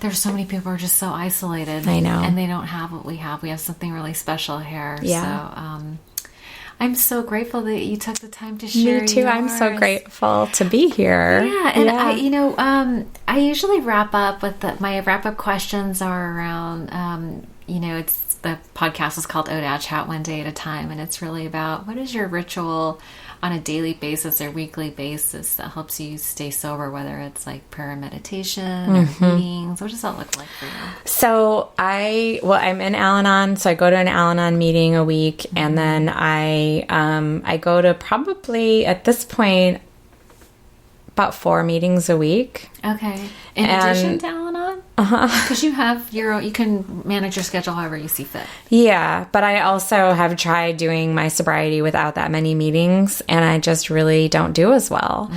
There's so many people who are just so isolated. I know. And they don't have what we have. We have something really special here. Yeah. So I'm so grateful that you took the time to share. Me too. Yours. I'm so grateful to be here. Yeah. And I usually wrap up with my wrap-up questions are around, it's the podcast is called ODA Chat One Day at a Time. And it's really about what is your ritual on a daily basis or weekly basis that helps you stay sober, whether it's like prayer and meditation or meetings. What does that look like for you? So I'm in Al-Anon, so I go to an Al-Anon meeting a week, and then I go to probably at this point about 4 meetings a week. Okay. In addition to Al-Anon? Because you have you can manage your schedule however you see fit. Yeah, but I also have tried doing my sobriety without that many meetings, and I just really don't do as well.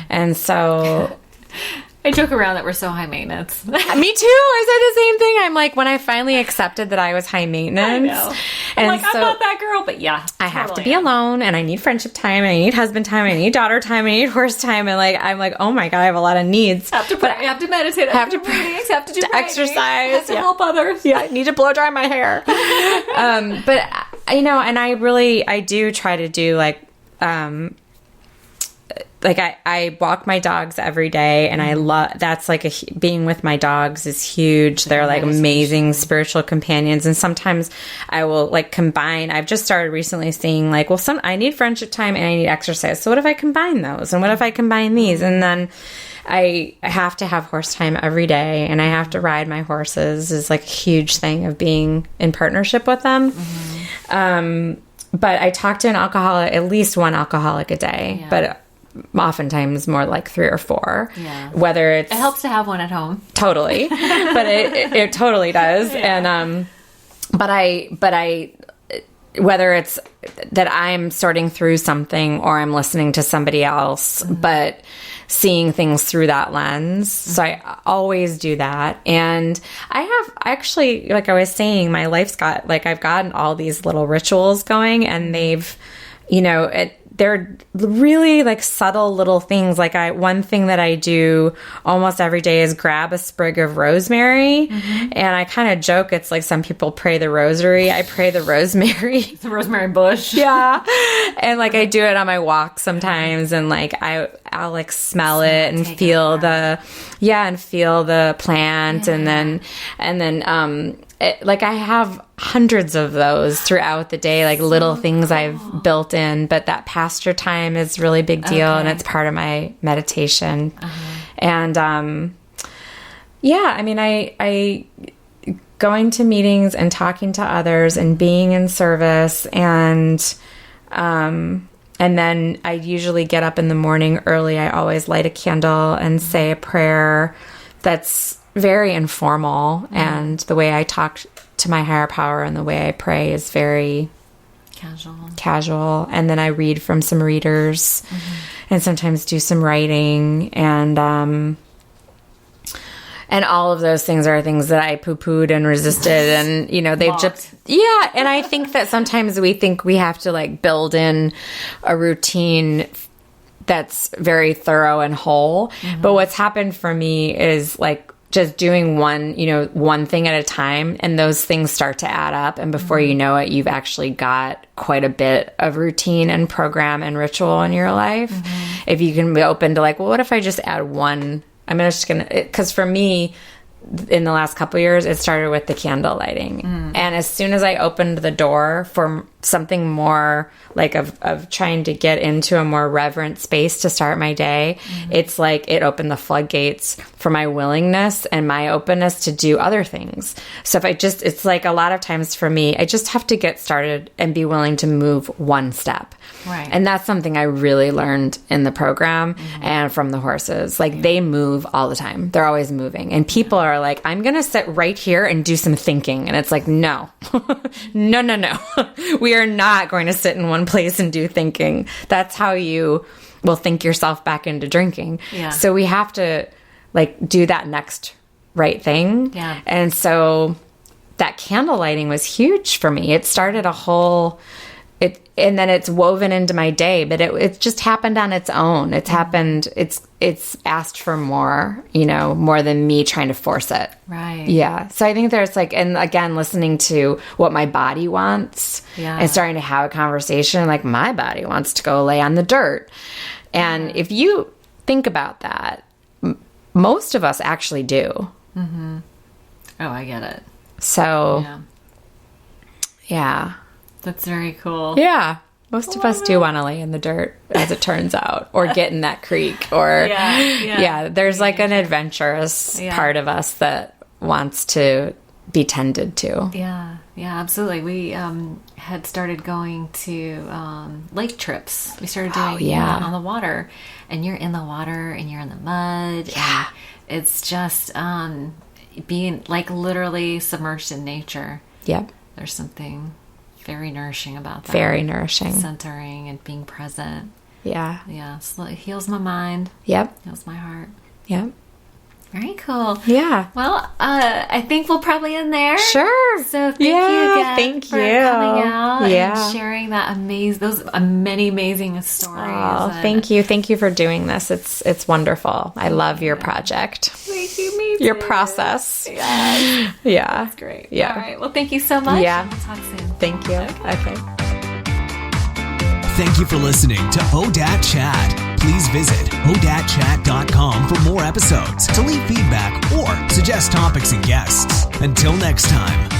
And so... I joke around that we're so high maintenance. Me too. I said the same thing. I'm like, when I finally accepted that I was high maintenance. I know. I'm like, I'm not that girl, but yeah. I have to be alone, and I need friendship time, and I need husband time, and I need daughter time, and I need horse time, and like, I'm like, oh my God, I have a lot of needs. I have to pray, I have to meditate, I have to pray, I have to do exercise, I have to help others. Yeah, I need to blow dry my hair. But, you know, and I do try to do like I walk my dogs every day, and I love, that's like being with my dogs is huge. They're like amazing spiritual companions. And sometimes I will like combine, I've just started recently seeing like, well, I need friendship time and I need exercise. So what if I combine those? And what if I combine these? And then I have to have horse time every day, and I have to ride my horses is like a huge thing of being in partnership with them. But I talk to an alcoholic, at least one alcoholic a day, but oftentimes more like 3 or 4. Yeah. Whether it helps to have one at home. Totally. But it totally does. Yeah. And but I whether it's that I'm sorting through something or I'm listening to somebody else, but seeing things through that lens. So I always do that. And I have actually, like I was saying, my life's got, like, I've gotten all these little rituals going, and they've, you know, they're really like subtle little things. Like one thing that I do almost every day is grab a sprig of rosemary. And I kind of joke, it's like some people pray the rosary. I pray the rosemary. It's a rosemary bush. Yeah. And like I do it on my walk sometimes, and like I'll like smell it and feel the plant. Yeah. And then like I have hundreds of those throughout the day, like little things I've built in, but that pasture time is a really big deal, and it's part of my meditation. And I mean, I going to meetings and talking to others and being in service, and then I usually get up in the morning early. I always light a candle and say a prayer that's very informal, and the way I talk to my higher power and the way I pray is very casual. And then I read from some readers, and sometimes do some writing, and all of those things are things that I poo-pooed and resisted, and you know, they've just and I think that sometimes we think we have to like build in a routine that's very thorough and whole. But what's happened for me is like just doing one thing at a time, and those things start to add up, and before you know it, you've actually got quite a bit of routine and program and ritual in your life. If you can be open to like, well, what if I just add one? Because for me, in the last couple of years, it started with the candle lighting. And as soon as I opened the door for something more like of trying to get into a more reverent space to start my day, it's like it opened the floodgates for my willingness and my openness to do other things. So if it's like a lot of times for me, I just have to get started and be willing to move one step. Right. And that's something I really learned in the program and from the horses. Like they move all the time. They're always moving. And people are like, I'm going to sit right here and do some thinking. And it's like, no, no. We are not going to sit in one place and do thinking. That's how you will think yourself back into drinking. Yeah. So we have to like do that next right thing. Yeah. And so that candle lighting was huge for me. It started and then it's woven into my day, but it just happened on its own. It's happened. It's asked for more, more than me trying to force it. Right. Yeah. So I think there's like, and again, listening to what my body wants and starting to have a conversation, like my body wants to go lay on the dirt. And if you think about that, most of us actually do. Oh, I get it. So yeah. That's very cool. Yeah. Most of us do want to lay in the dirt, as it turns out, or get in that creek, or there's like an adventurous part of us that wants to be tended to. Yeah. Yeah, absolutely. We had started going to lake trips. We started doing on the water, and you're in the water and you're in the mud. Yeah. And it's just being like literally submerged in nature. Yep. There's something very nourishing about that. Very nourishing. Centering and being present. Yeah. Yeah. So it heals my mind. Yep. Heals my heart. Yep. Very cool. Yeah. Well, I think we'll probably end there. Sure. So thank you again for coming out and sharing that those many amazing stories. Oh, thank you. Thank you for doing this. It's wonderful. I love your project. Thank you, me too. Your process. Yeah. Yeah. That's great. Yeah. All right. Well, thank you so much. Yeah. We'll talk soon. Thank you. Okay. Thank you for listening to ODAT Chat. Please visit odatchat.com for more episodes, to leave feedback or suggest topics and guests. Until next time.